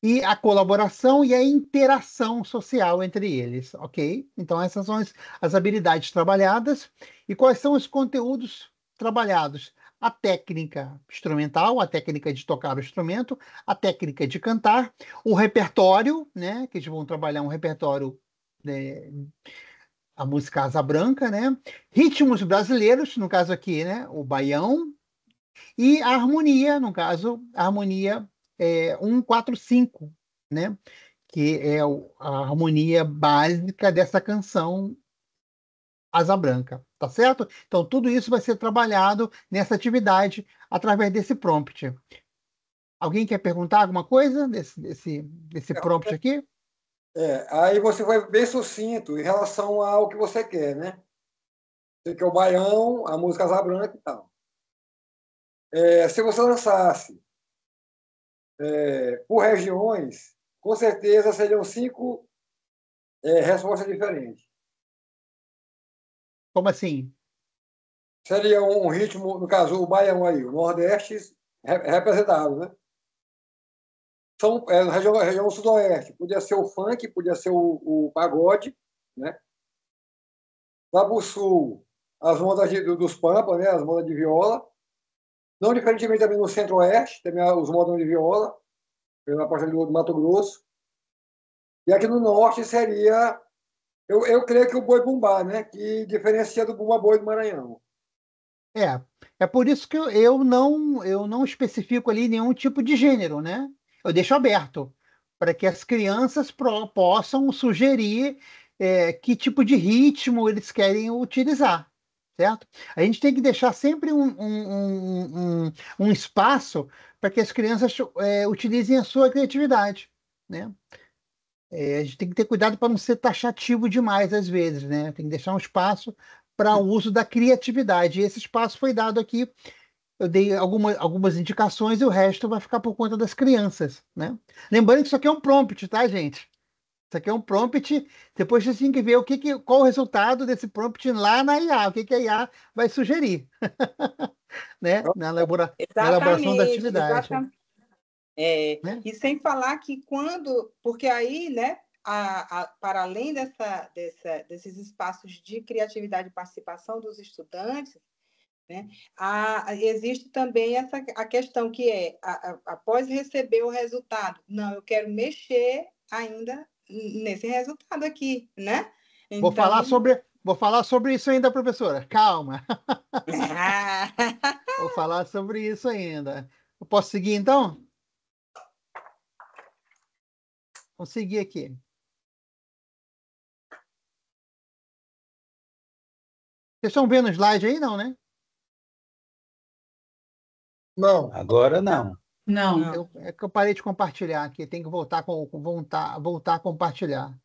e a colaboração e a interação social entre eles, ok? Então, essas são as habilidades trabalhadas. E quais são os conteúdos trabalhados? A técnica instrumental, a técnica de tocar o instrumento, a técnica de cantar, o repertório, né? Que eles vão trabalhar um repertório, né, a música Asa Branca, né? Ritmos brasileiros, no caso aqui, né? O baião, e a harmonia, no caso, a harmonia 1, 4, 5, né? Que é a harmonia básica dessa canção Asa Branca, tá certo? Então, tudo isso vai ser trabalhado nessa atividade através desse prompt. Alguém quer perguntar alguma coisa desse prompt aqui? Aí você foi bem sucinto em relação ao que você quer, né? Você quer o baião, a música Asa Branca e tal. Se você lançasse por regiões, com certeza seriam 5 respostas diferentes. Como assim? Seria um ritmo, no caso, o baião aí, o Nordeste representado, né? São região sudoeste, podia ser o funk, podia ser o pagode, né? Lá para o sul, as modas dos pampas, né? As modas de viola. Não diferentemente também no centro-oeste, também os modão de viola, na parte do Mato Grosso. E aqui no norte seria, eu creio que o boi bumbá, né? Que diferencia do bumba boi do Maranhão. É, é por isso que eu não especifico ali nenhum tipo de gênero, né? Eu deixo aberto para que as crianças possam sugerir que tipo de ritmo eles querem utilizar, certo? A gente tem que deixar sempre um espaço para que as crianças utilizem a sua criatividade, né? A gente tem que ter cuidado para não ser taxativo demais às vezes, né? Tem que deixar um espaço para o uso da criatividade. E esse espaço foi dado aqui. Eu dei algumas indicações e o resto vai ficar por conta das crianças, né? Lembrando que isso aqui é um prompt, tá, gente? Isso aqui é um prompt, depois você tem que ver qual o resultado desse prompt lá na IA, o que a IA vai sugerir, né? Na elaboração da Exatamente, atividade. exatamente. Né? E sem falar que porque aí, né, para além desses espaços de criatividade e participação dos estudantes, né, existe também a questão que após receber o resultado, não, eu quero mexer ainda nesse resultado aqui, né? Então... Vou falar sobre isso ainda, professora. Calma. Vou falar sobre isso ainda. Eu posso seguir, então? Vou seguir aqui. Vocês estão vendo o slide aí, não, né? Não. Agora não. Não. É que eu parei de compartilhar aqui. Tem que voltar a compartilhar.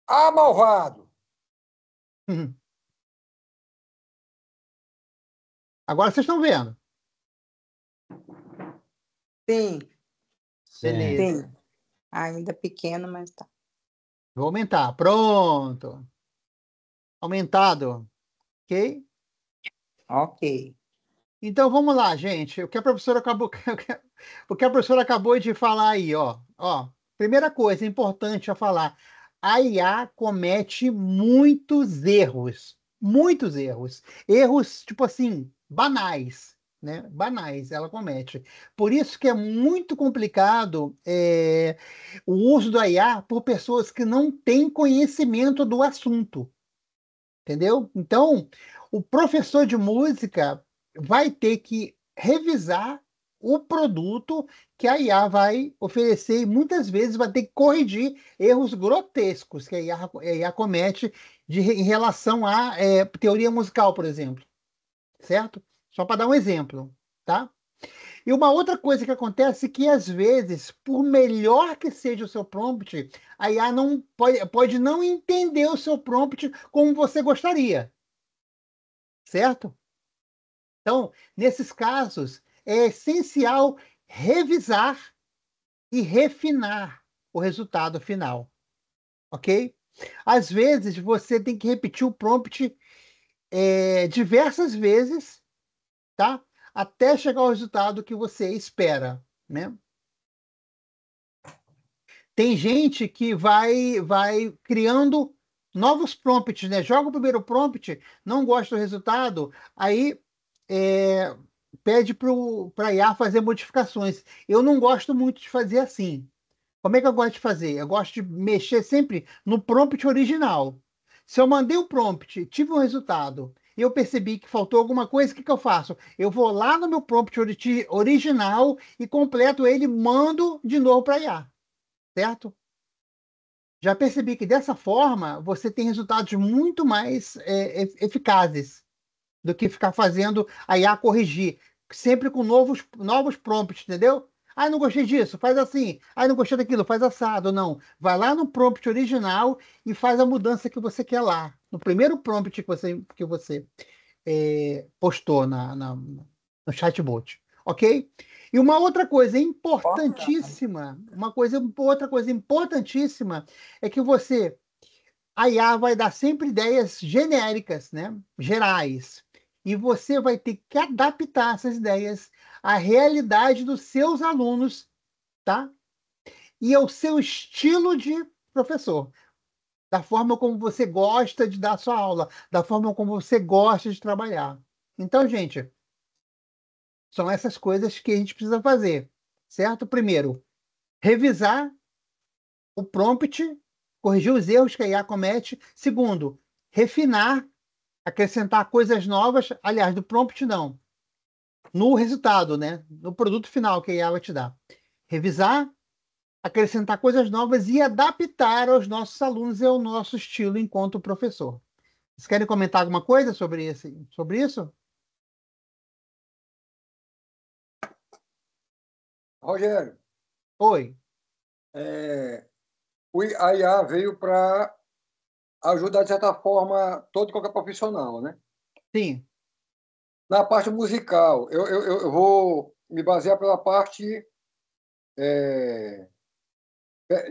Ah, malvado! Agora vocês estão vendo. Sim, Beleza. sim. Ainda pequeno, mas tá. Vou aumentar. Pronto. Aumentado. Ok? Ok. Então vamos lá, gente. O que a professora acabou de falar aí, ó. Primeira coisa importante a falar. A IA comete muitos erros. Muitos erros. Erros, tipo assim, banais, né? Banais, ela comete. Por isso que é muito complicado o uso da IA por pessoas que não têm conhecimento do assunto. Entendeu? Então, o professor de música vai ter que revisar o produto que a IA vai oferecer e muitas vezes vai ter que corrigir erros grotescos que a IA comete em relação à teoria musical, por exemplo. Certo? Só para dar um exemplo, tá? E uma outra coisa que acontece é que, às vezes, por melhor que seja o seu prompt, a IA não pode não entender o seu prompt como você gostaria. Certo? Então, nesses casos, é essencial revisar e refinar o resultado final, ok? Às vezes, você tem que repetir o prompt diversas vezes, tá? Até chegar ao resultado que você espera, né? Tem gente que vai criando novos prompts, né? Joga o primeiro prompt, não gosta do resultado, aí é, pede para a IA fazer modificações. Eu não gosto muito de fazer assim. Como é que eu gosto de fazer? Eu gosto de mexer sempre no prompt original. Se eu mandei o prompt, tive um resultado, e eu percebi que faltou alguma coisa, o que eu faço? Eu vou lá no meu prompt original e completo ele, mando de novo para a IA, certo? Já percebi que dessa forma você tem resultados muito mais eficazes do que ficar fazendo a IA corrigir, sempre com novos prompts, entendeu? Ah, não gostei disso, faz assim. Ah, não gostei daquilo, faz assado. Não, vai lá no prompt original e faz a mudança que você quer lá. No primeiro prompt que você postou no chatbot, ok? E uma outra coisa importantíssima, outra coisa importantíssima é que a IA vai dar sempre ideias genéricas, né? Gerais. E você vai ter que adaptar essas ideias à realidade dos seus alunos, tá? E ao seu estilo de professor, da forma como você gosta de dar sua aula, da forma como você gosta de trabalhar. Então, gente, são essas coisas que a gente precisa fazer, certo? Primeiro, revisar o prompt, corrigir os erros que a IA comete. Segundo, refinar, acrescentar coisas novas, aliás, do prompt não, no resultado, né? No produto final que a IA vai te dar. Revisar, acrescentar coisas novas e adaptar aos nossos alunos e ao nosso estilo enquanto professor. Vocês querem comentar alguma coisa sobre isso? Rogério, Oi. a IA veio para ajudar, de certa forma, todo e qualquer profissional, né? Sim. Na parte musical, eu vou me basear pela parte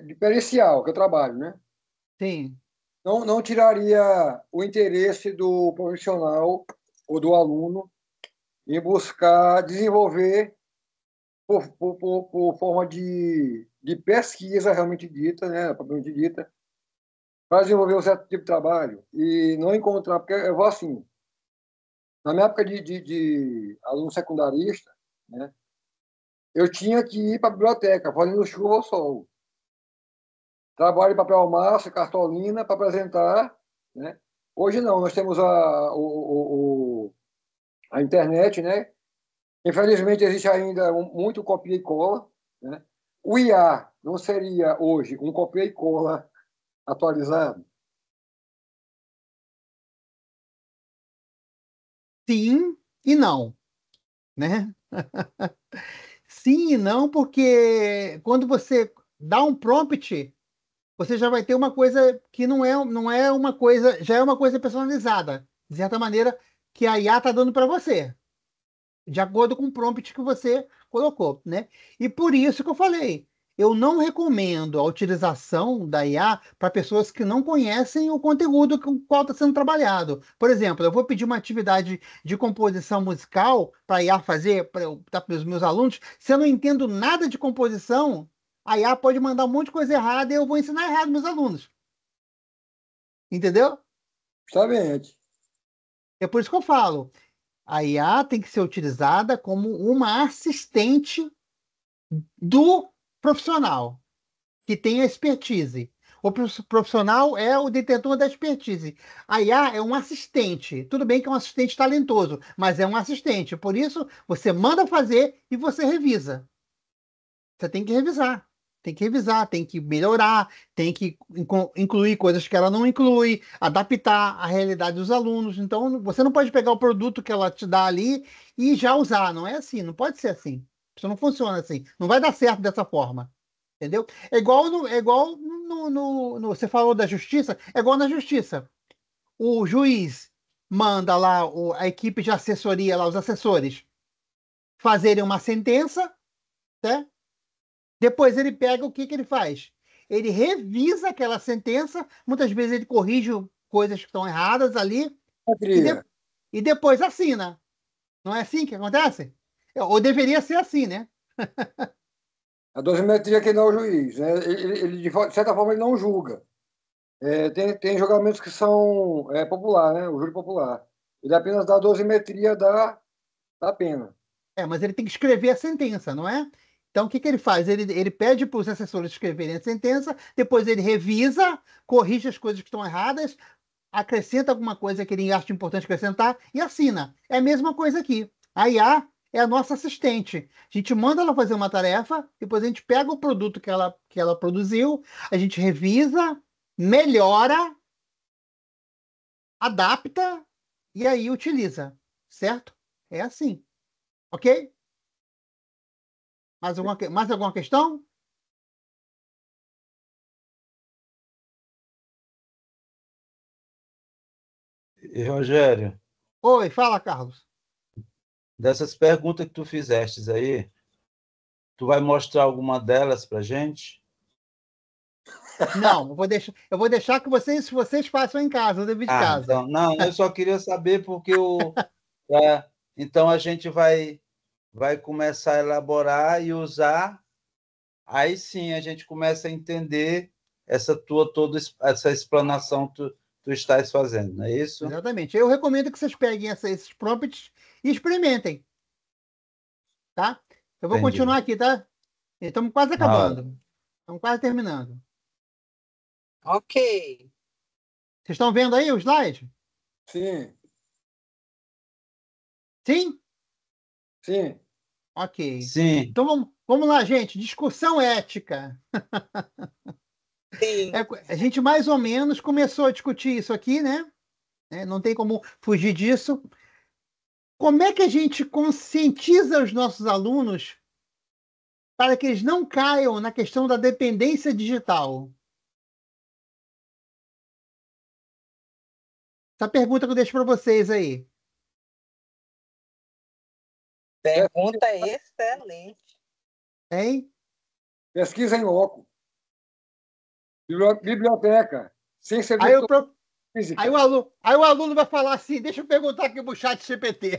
de pericial que eu trabalho, né? Sim. Não tiraria o interesse do profissional ou do aluno em buscar desenvolver por forma de pesquisa realmente dita, né, propriamente dita, para desenvolver um certo tipo de trabalho e não encontrar, porque eu vou assim, na minha época de aluno secundarista, né, eu tinha que ir para a biblioteca, fazendo chuva ou sol. Trabalho em papel massa, cartolina para apresentar, né? Hoje não, nós temos a internet, né? Infelizmente existe ainda muito copia e cola, né? O IA não seria hoje um copia e cola atualizado? Sim e não, né? Sim e não, porque quando você dá um prompt, você já vai ter uma coisa que não é uma coisa, já é uma coisa personalizada, de certa maneira, que a IA está dando para você, de acordo com o prompt que você colocou, né? E por isso que eu falei, eu não recomendo a utilização da IA para pessoas que não conhecem o conteúdo com o qual está sendo trabalhado. Por exemplo, eu vou pedir uma atividade de composição musical para a IA fazer para os meus alunos. Se eu não entendo nada de composição, a IA pode mandar um monte de coisa errada e eu vou ensinar errado meus alunos. Entendeu? Justamente. É por isso que eu falo. A IA tem que ser utilizada como uma assistente do profissional que tem a expertise. O profissional é o detentor da expertise. A IA é um assistente. Tudo bem que é um assistente talentoso, mas é um assistente. Por isso, você manda fazer e você revisa. Você tem que revisar. Tem que revisar, tem que melhorar, tem que incluir coisas que ela não inclui, adaptar à realidade dos alunos. Então, você não pode pegar o produto que ela te dá ali e já usar. Não é assim, não pode ser assim. Isso não funciona assim. Não vai dar certo dessa forma. Entendeu? Você falou da justiça, é igual na justiça. O juiz manda lá a equipe de assessoria, lá, os assessores, fazerem uma sentença, né? Depois ele pega o que que ele faz? Ele revisa aquela sentença, muitas vezes ele corrige coisas que estão erradas ali e, de- Geometria. e depois assina. Não é assim que acontece? Ou deveria ser assim, né? A dosimetria que não é o juiz, né? De certa forma, ele não julga. Tem julgamentos que são popular, né? O júri popular. Ele apenas dá a dosimetria da pena. Mas ele tem que escrever a sentença, não é? Então, o que que ele faz? Ele pede para os assessores escreverem a sentença, depois ele revisa, corrige as coisas que estão erradas, acrescenta alguma coisa que ele acha importante acrescentar e assina. É a mesma coisa aqui. A IA é a nossa assistente. A gente manda ela fazer uma tarefa, depois a gente pega o produto que ela produziu, a gente revisa, melhora, adapta e aí utiliza. Certo? É assim. Ok? Mais alguma questão? E, Rogério, Oi, fala, Carlos. dessas perguntas que tu fizestes aí, tu vai mostrar alguma delas para gente? Não, eu vou deixar que vocês façam em casa, o dever de Ah, casa. então, não, eu só queria saber porque então a gente vai começar a elaborar e usar, aí sim a gente começa a entender toda essa explanação que tu estás fazendo, não é isso? Exatamente. Eu recomendo que vocês peguem esses prompts e experimentem, tá? Eu vou Entendi. continuar aqui, tá? Estamos quase Na hora. acabando. Estamos quase terminando. Ok. Vocês estão vendo aí o slide? Sim, Sim? sim. Ok. Sim, Então vamos lá, gente. Discussão ética. Sim. A gente mais ou menos começou a discutir isso aqui, né? Não tem como fugir disso. Como é que a gente conscientiza os nossos alunos para que eles não caiam na questão da dependência digital? Essa pergunta que eu deixo para vocês aí. Pergunta excelente. Hein? Pesquisa em loco. Biblioteca. sem ser Aí, física. aí o aluno vai falar assim, deixa eu perguntar aqui pro chat GPT.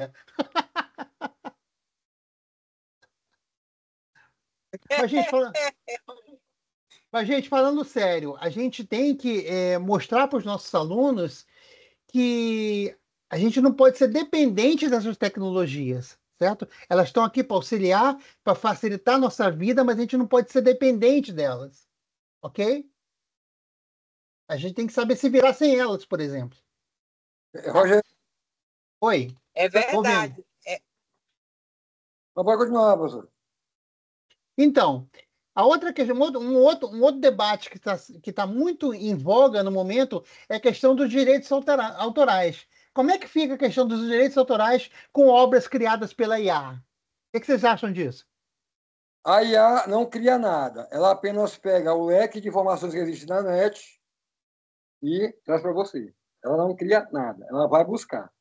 Mas, gente, falando sério, a gente tem que mostrar para os nossos alunos que a gente não pode ser dependente dessas tecnologias, certo? Elas estão aqui para auxiliar, para facilitar a nossa vida, mas a gente não pode ser dependente delas, ok? A gente tem que saber se virar sem elas, por exemplo. Rogério, Oi, É tô ouvindo. verdade. não pode continuar, professor. Então, a outra questão, um outro debate que tá muito em voga no momento é a questão dos direitos autorais. Como é que fica a questão dos direitos autorais com obras criadas pela IA? O que vocês acham disso? A IA não cria nada. Ela apenas pega o leque de informações que existe na net e traz para você. Ela não cria nada. Ela vai buscar.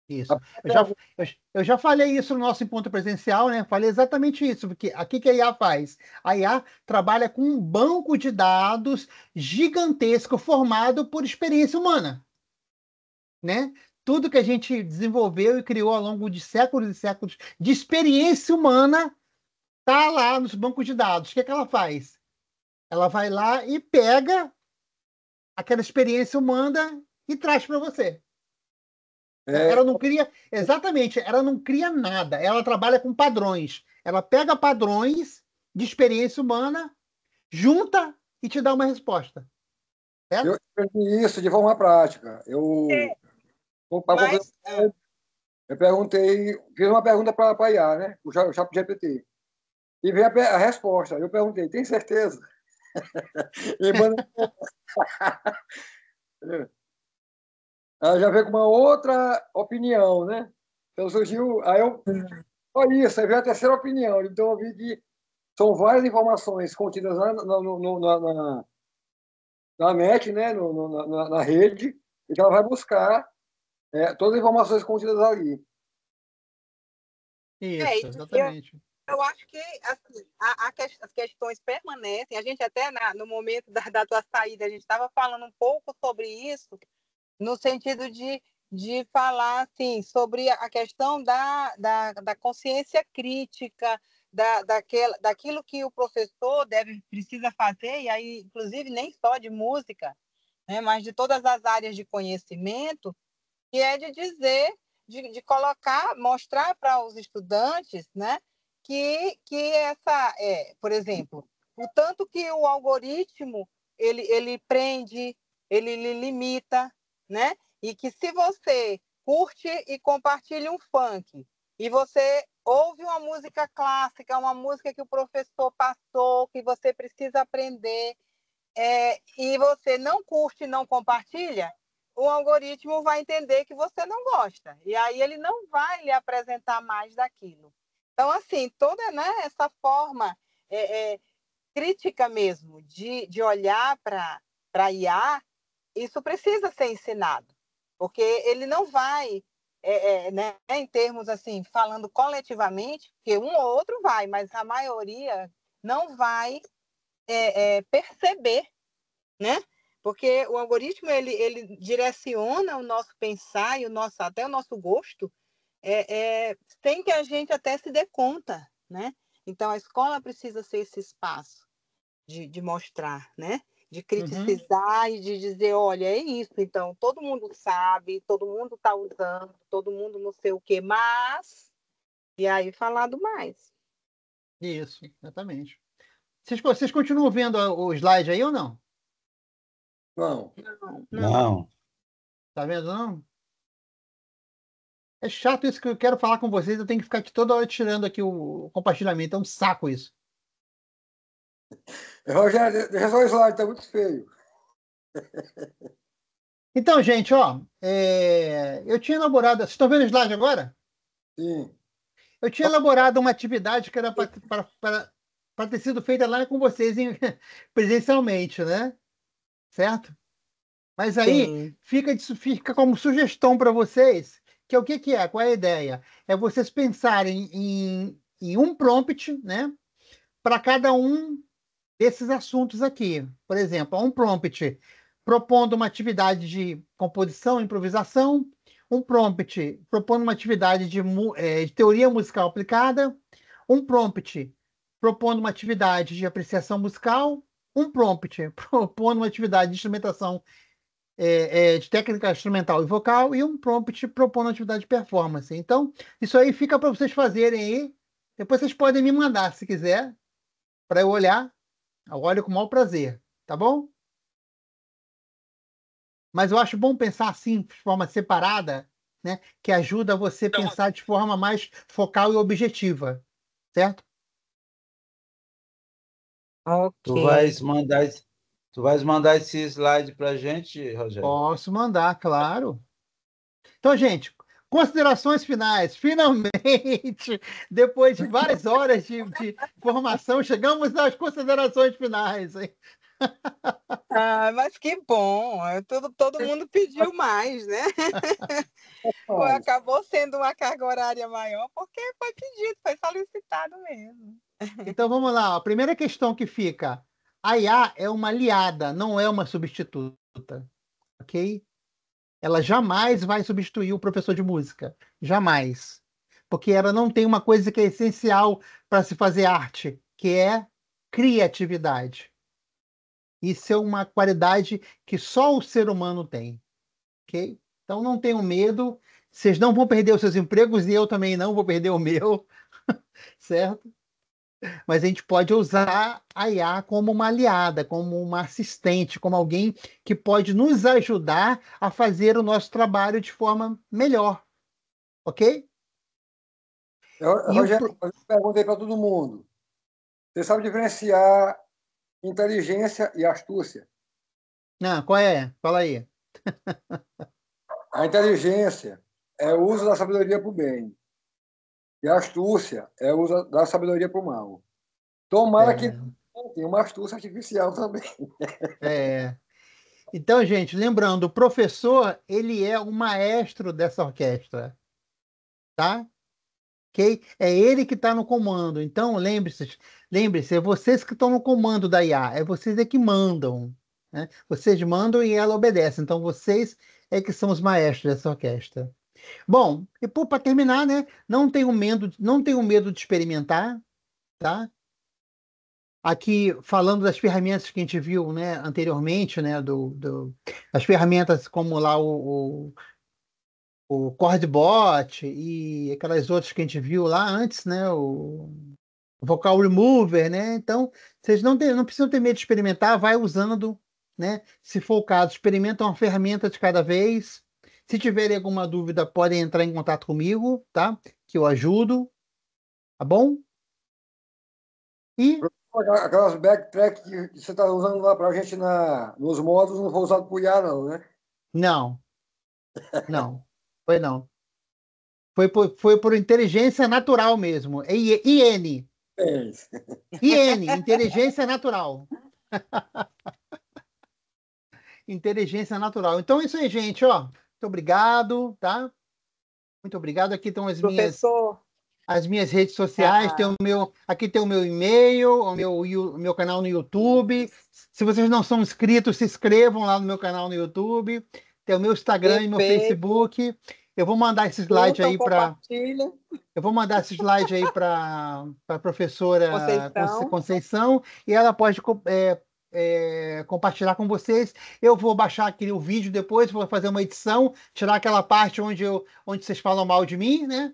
Isso. Eu já falei isso no nosso encontro presencial, né? Falei exatamente isso, porque aqui que a IA faz? A IA trabalha com um banco de dados gigantesco formado por experiência humana, né? Tudo que a gente desenvolveu e criou ao longo de séculos e séculos de experiência humana está lá nos bancos de dados. O que é que ela faz? Ela vai lá e pega aquela experiência humana e traz para você. É, Ela não cria, exatamente, ela não cria nada. Ela trabalha com padrões. Ela pega padrões de experiência humana, junta e te dá uma resposta. eu Certo? aprendi isso de forma prática. Mas, Eu perguntei, fiz uma pergunta para a IA, né? O chat GPT. E veio a resposta. Eu perguntei, tem certeza? E ela já veio com uma outra opinião, né? Então surgiu. Olha isso, aí veio a terceira opinião. Então eu vi que são várias informações contidas na net, né? Na rede, e que ela vai buscar todas as informações contidas ali. Isso, eu, exatamente. eu acho que assim, as questões permanecem. A gente até no momento da tua saída, a gente estava falando um pouco sobre isso, no sentido de falar assim, sobre a questão da consciência crítica, daquilo que o professor precisa fazer, e aí, inclusive, nem só de música, né, mas de todas as áreas de conhecimento, que é de dizer, de colocar, mostrar para os estudantes, né, que por exemplo, o tanto que o algoritmo ele prende, ele limita, né? E que se você curte e compartilha um funk e você ouve uma música clássica, uma música que o professor passou, que você precisa aprender, e você não curte e não compartilha, o algoritmo vai entender que você não gosta. E aí ele não vai lhe apresentar mais daquilo. Então, assim, toda, né, essa forma crítica mesmo de olhar para a IA, isso precisa ser ensinado. Porque ele não vai, né, em termos assim, falando coletivamente, que um ou outro vai, mas a maioria não vai perceber, né? Porque o algoritmo ele direciona o nosso pensar e até o nosso gosto, sem que a gente até se dê conta, né? Então a escola precisa ser esse espaço de mostrar, né? De criticizar e de dizer, olha, é isso. Então todo mundo sabe, todo mundo está usando, todo mundo não sei o quê, mas e aí falar do mais. Isso, exatamente. Vocês continuam vendo o slide aí ou não? Não. Não. Tá vendo, não? É chato isso que eu quero falar com vocês, eu tenho que ficar aqui toda hora tirando aqui o compartilhamento, é um saco isso. Rogério, deixa só o slide, tá muito feio. Então, gente, ó, eu tinha elaborado. Vocês estão vendo o slide agora? Sim. Eu tinha elaborado uma atividade que era para ter sido feita lá com vocês presencialmente, né? Certo? Mas aí Sim. fica como sugestão para vocês, que é o que é? Qual é a ideia? É vocês pensarem em um prompt, né? Para cada um desses assuntos aqui. Por exemplo, um prompt. propondo uma atividade de composição, improvisação, um prompt propondo uma atividade de teoria musical aplicada, um prompt propondo uma atividade de apreciação musical, um prompt propondo uma atividade de instrumentação, de técnica instrumental e vocal, e um prompt propondo uma atividade de performance. Então, isso aí fica para vocês fazerem aí. Depois vocês podem me mandar, se quiser, para eu olhar. Eu olho com o maior prazer, tá bom? Mas eu acho bom pensar assim, de forma separada, né? Que ajuda você a pensar de forma mais focal e objetiva, certo? Tu vais Ok. mandar, tu vais mandar esse slide para a gente, Rogério? Posso mandar, claro. Então, gente, considerações finais. Finalmente, depois de várias horas de formação, chegamos às considerações finais, hein? Ah, mas que bom! Todo mundo pediu mais, né? Acabou sendo uma carga horária maior porque foi pedido, foi solicitado mesmo. Então, vamos lá. A primeira questão que fica: a IA é uma aliada, não é uma substituta, ok? Ela jamais vai substituir o professor de música. Jamais. Porque ela não tem uma coisa que é essencial para se fazer arte, que é criatividade. Isso é uma qualidade que só o ser humano tem, ok? Então não tenham medo. Vocês não vão perder os seus empregos e eu também não vou perder o meu, certo? Mas a gente pode usar a IA como uma aliada, como uma assistente, como alguém que pode nos ajudar a fazer o nosso trabalho de forma melhor, ok? E o Rogério, eu perguntei para todo mundo. Você sabe diferenciar inteligência e astúcia? Não, qual é? Fala aí. A inteligência é o uso da sabedoria para o bem. E a astúcia é o uso da sabedoria para o mal. Tomara que É, tenha uma astúcia artificial também. é. Então, gente, lembrando, o professor, ele é o maestro dessa orquestra, tá? Ok? É ele que está no comando. Então, lembre-se, é vocês que estão no comando da IA, é vocês é que mandam, né? Vocês mandam e ela obedece. Então, vocês é que são os maestros dessa orquestra. Bom, e para terminar, né? Não tenham medo de experimentar, tá? Aqui falando das ferramentas que a gente viu, né, anteriormente, né, as ferramentas como lá o Chordbot e aquelas outras que a gente viu lá antes, né, o Vocal Remover, né? Então, vocês não precisam ter medo de experimentar, vai usando, né? Se for o caso, experimenta uma ferramenta de cada vez. Se tiverem alguma dúvida, podem entrar em contato comigo, tá? Que eu ajudo, tá bom? E Aquelas backtrack que você está usando lá para a gente nos modos não foi usado por IA, não, né? não, não, foi não. Foi por inteligência natural mesmo. IN, É. inteligência natural. Inteligência natural. Então é isso aí, gente, ó. Muito obrigado, tá? Muito obrigado. Aqui estão Professor, as minhas redes sociais, ah, aqui tem o meu e-mail, o meu canal no YouTube. Se vocês não são inscritos, se inscrevam lá no meu canal no YouTube. Tem o meu Instagram e meu perfeito. Facebook. Eu vou mandar esse slide Curtam, aí para compartilhem. eu vou mandar esse slide aí para a professora Conceição. Conceição e ela pode compartilhar com vocês. Eu vou baixar aqui o vídeo depois, vou fazer uma edição, tirar aquela parte onde vocês falam mal de mim, né?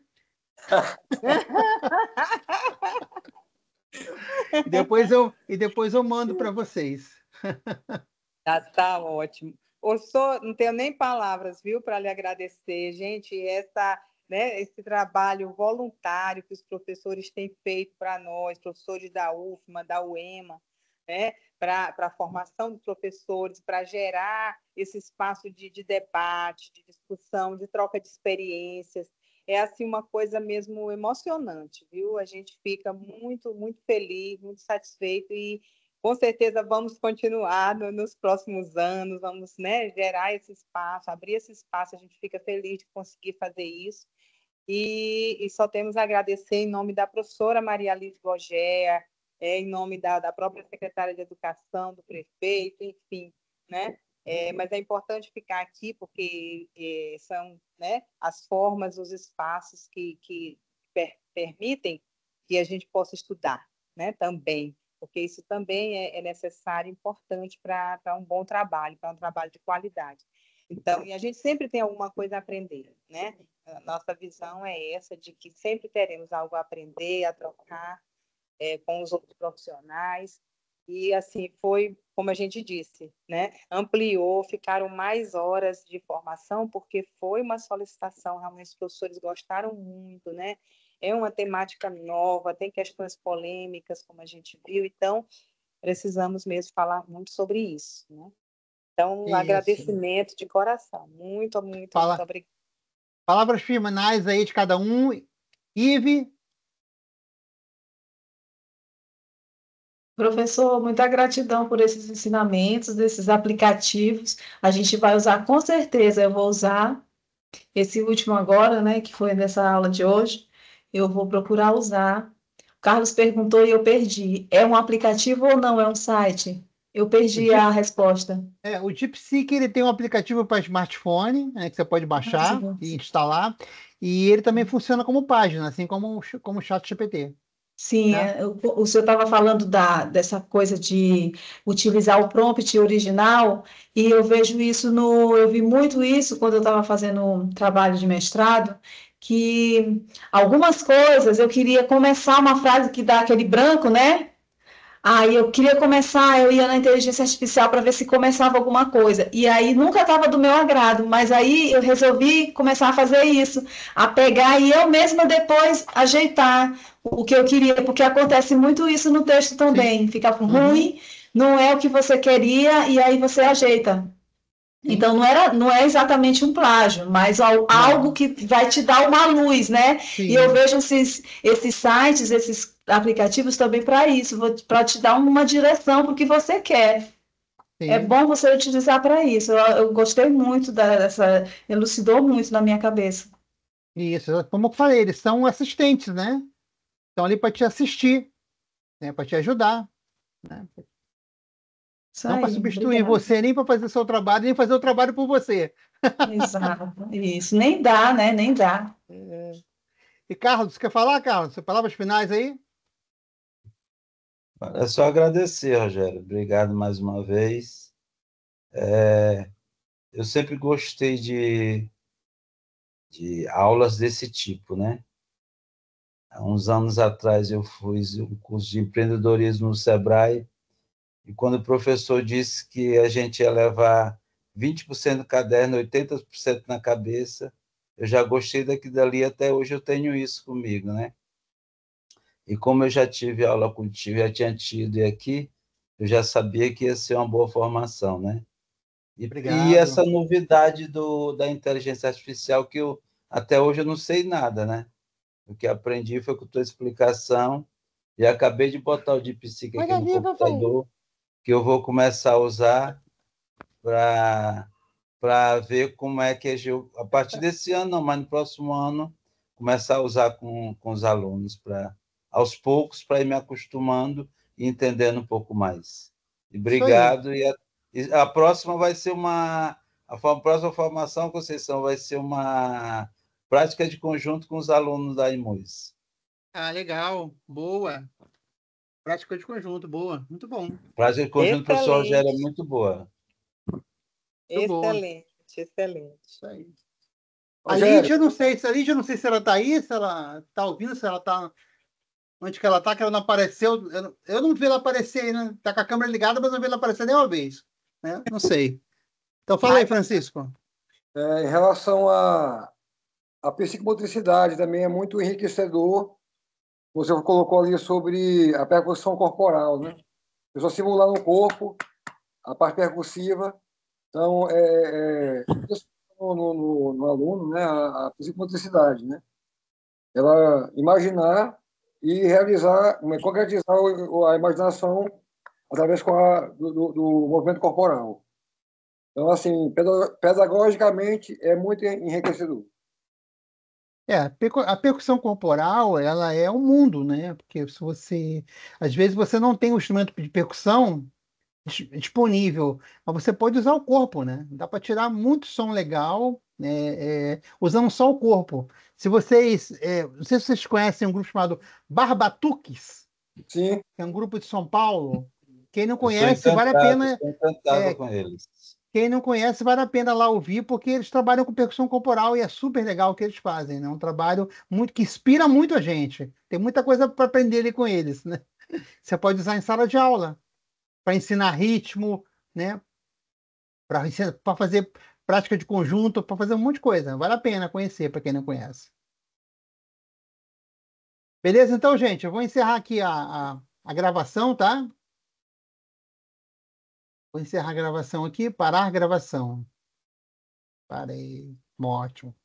E depois eu mando para vocês. Tá ótimo. Eu não tenho nem palavras, viu, para lhe agradecer, gente, esse trabalho voluntário que os professores têm feito para nós, professores da UFMA, da UEMA, né, para a formação dos professores, para gerar esse espaço de debate, de discussão, de troca de experiências. É assim uma coisa mesmo emocionante, viu? A gente fica muito, muito feliz, muito satisfeito e com certeza vamos continuar nos próximos anos, vamos, né, gerar esse espaço, abrir esse espaço, a gente fica feliz de conseguir fazer isso. E só temos a agradecer em nome da professora Maria Alice Gogea, em nome da própria secretária de Educação, do prefeito, enfim, né? Mas é importante ficar aqui porque são, né, as formas, os espaços que permitem que a gente possa estudar, né, também, porque isso também é necessário e importante para um bom trabalho, para um trabalho de qualidade. Então, e a gente sempre tem alguma coisa a aprender, né? A nossa visão é essa, de que sempre teremos algo a aprender, a trocar com os outros profissionais. E, assim, foi, como a gente disse, né? Ampliou, ficaram mais horas de formação, porque foi uma solicitação, realmente os professores gostaram muito, né? É uma temática nova, tem questões polêmicas, como a gente viu, então precisamos mesmo falar muito sobre isso, né? Então, um Isso. agradecimento de coração. Muito, muito, muito Fala, obrigada. palavras finais aí de cada um. Ive, Professor, muita gratidão por esses ensinamentos, desses aplicativos. A gente vai usar com certeza. Eu vou usar esse último agora, né, que foi nessa aula de hoje. Eu vou procurar usar. O Carlos perguntou e eu perdi. É um aplicativo ou não? É um site? Eu o perdi Deep, a resposta. o DeepSeek ele tem um aplicativo para smartphone, né, que você pode baixar e instalar, e ele também funciona como página, assim como o ChatGPT, Sim, né? o senhor estava falando dessa coisa de utilizar o prompt original, e eu vejo isso eu vi muito isso quando eu estava fazendo um trabalho de mestrado, que algumas coisas eu queria começar uma frase que dá aquele branco, né? Aí eu queria começar, eu ia na inteligência artificial para ver se começava alguma coisa. E aí nunca estava do meu agrado, mas aí eu resolvi começar a fazer isso, a pegar e eu mesma depois ajeitar o que eu queria, porque acontece muito isso no texto Sim. também. Fica Uhum. ruim, não é o que você queria, e aí você ajeita. Sim. Então não é exatamente um plágio, mas algo Não. que vai te dar uma luz, né? E eu Sim. vejo esses sites, esses aplicativos também para isso, para te dar uma direção para o que você quer. É Sim. bom você utilizar para isso. Eu gostei muito dessa, elucidou muito na minha cabeça. Isso, como eu falei, eles são assistentes, né? Estão ali para te assistir, né? Para te ajudar, né? Isso Não para aí, substituir obrigada. você, nem para fazer seu trabalho, nem fazer o trabalho por você. Exato, isso. Nem dá, né? Nem dá. E Carlos, quer falar, Carlos? Palavras finais aí? É só agradecer, Rogério. Obrigado mais uma vez. Eu sempre gostei de aulas desse tipo, né? Há uns anos atrás eu fiz um curso de empreendedorismo no Sebrae, e quando o professor disse que a gente ia levar 20% do caderno, 80% na cabeça, eu já gostei daquilo dali, até hoje eu tenho isso comigo, né? E como eu já tive aula contigo, já tinha tido e aqui, eu já sabia que ia ser uma boa formação, né? E essa Obrigado. novidade da inteligência artificial que até hoje eu não sei nada, né? O que aprendi foi com tua explicação e acabei de botar o DeepSeek aqui Olha no ali, papai. computador, que eu vou começar a usar para ver como é que a partir desse ano, não, mas no próximo ano, começar a usar com os alunos, aos poucos, para ir me acostumando e entendendo um pouco mais. E Isso aí. obrigado. E a próxima vai ser a próxima formação, Conceição, vai ser uma prática de conjunto com os alunos da IMUS. Ah, legal. Boa. Prática de conjunto, boa. Muito bom. Prática de conjunto, professor Rogério, é Excelente, muito boa. Muito boa. excelente, excelente. Isso aí. A Rogério, Lídia, eu não sei se ela está aí, se ela está ouvindo, se ela está onde que ela está, que ela não apareceu. Eu não vi ela aparecer aí, né? Tá com a câmera ligada, mas não vi ela aparecer nenhuma vez. Né? Não sei. Então fala aí, Francisco. em relação à psicomotricidade, também é muito enriquecedor. Você colocou ali sobre a percussão corporal, né? Eu só simular no corpo a parte percussiva. Então, isso no aluno, né, a psicomotricidade, né? Ela imaginar e realizar, concretizar a imaginação através do movimento corporal. Então, assim, pedagogicamente é muito enriquecedor. A percussão corporal, ela é um mundo, né? Porque se você, às vezes você não tem um instrumento de percussão, disponível, mas você pode usar o corpo, né? Dá para tirar muito som legal, usando só o corpo. Se vocês, não sei se vocês conhecem um grupo chamado Barbatuques, Sim, que é um grupo de São Paulo. Quem não Eu sou conhece, vale a encantado, pena, sou encantado é, com eles. quem não conhece, vale a pena lá ouvir, porque eles trabalham com percussão corporal e é super legal o que eles fazem, né? Um trabalho muito que inspira muito a gente. Tem muita coisa para aprender ali com eles, né? Você pode usar em sala de aula para ensinar ritmo, né? Para fazer prática de conjunto, para fazer um monte de coisa. Vale a pena conhecer para quem não conhece. Beleza? Então, gente, eu vou encerrar aqui a gravação, tá? Vou encerrar a gravação aqui, parar a gravação. Parei. Ótimo.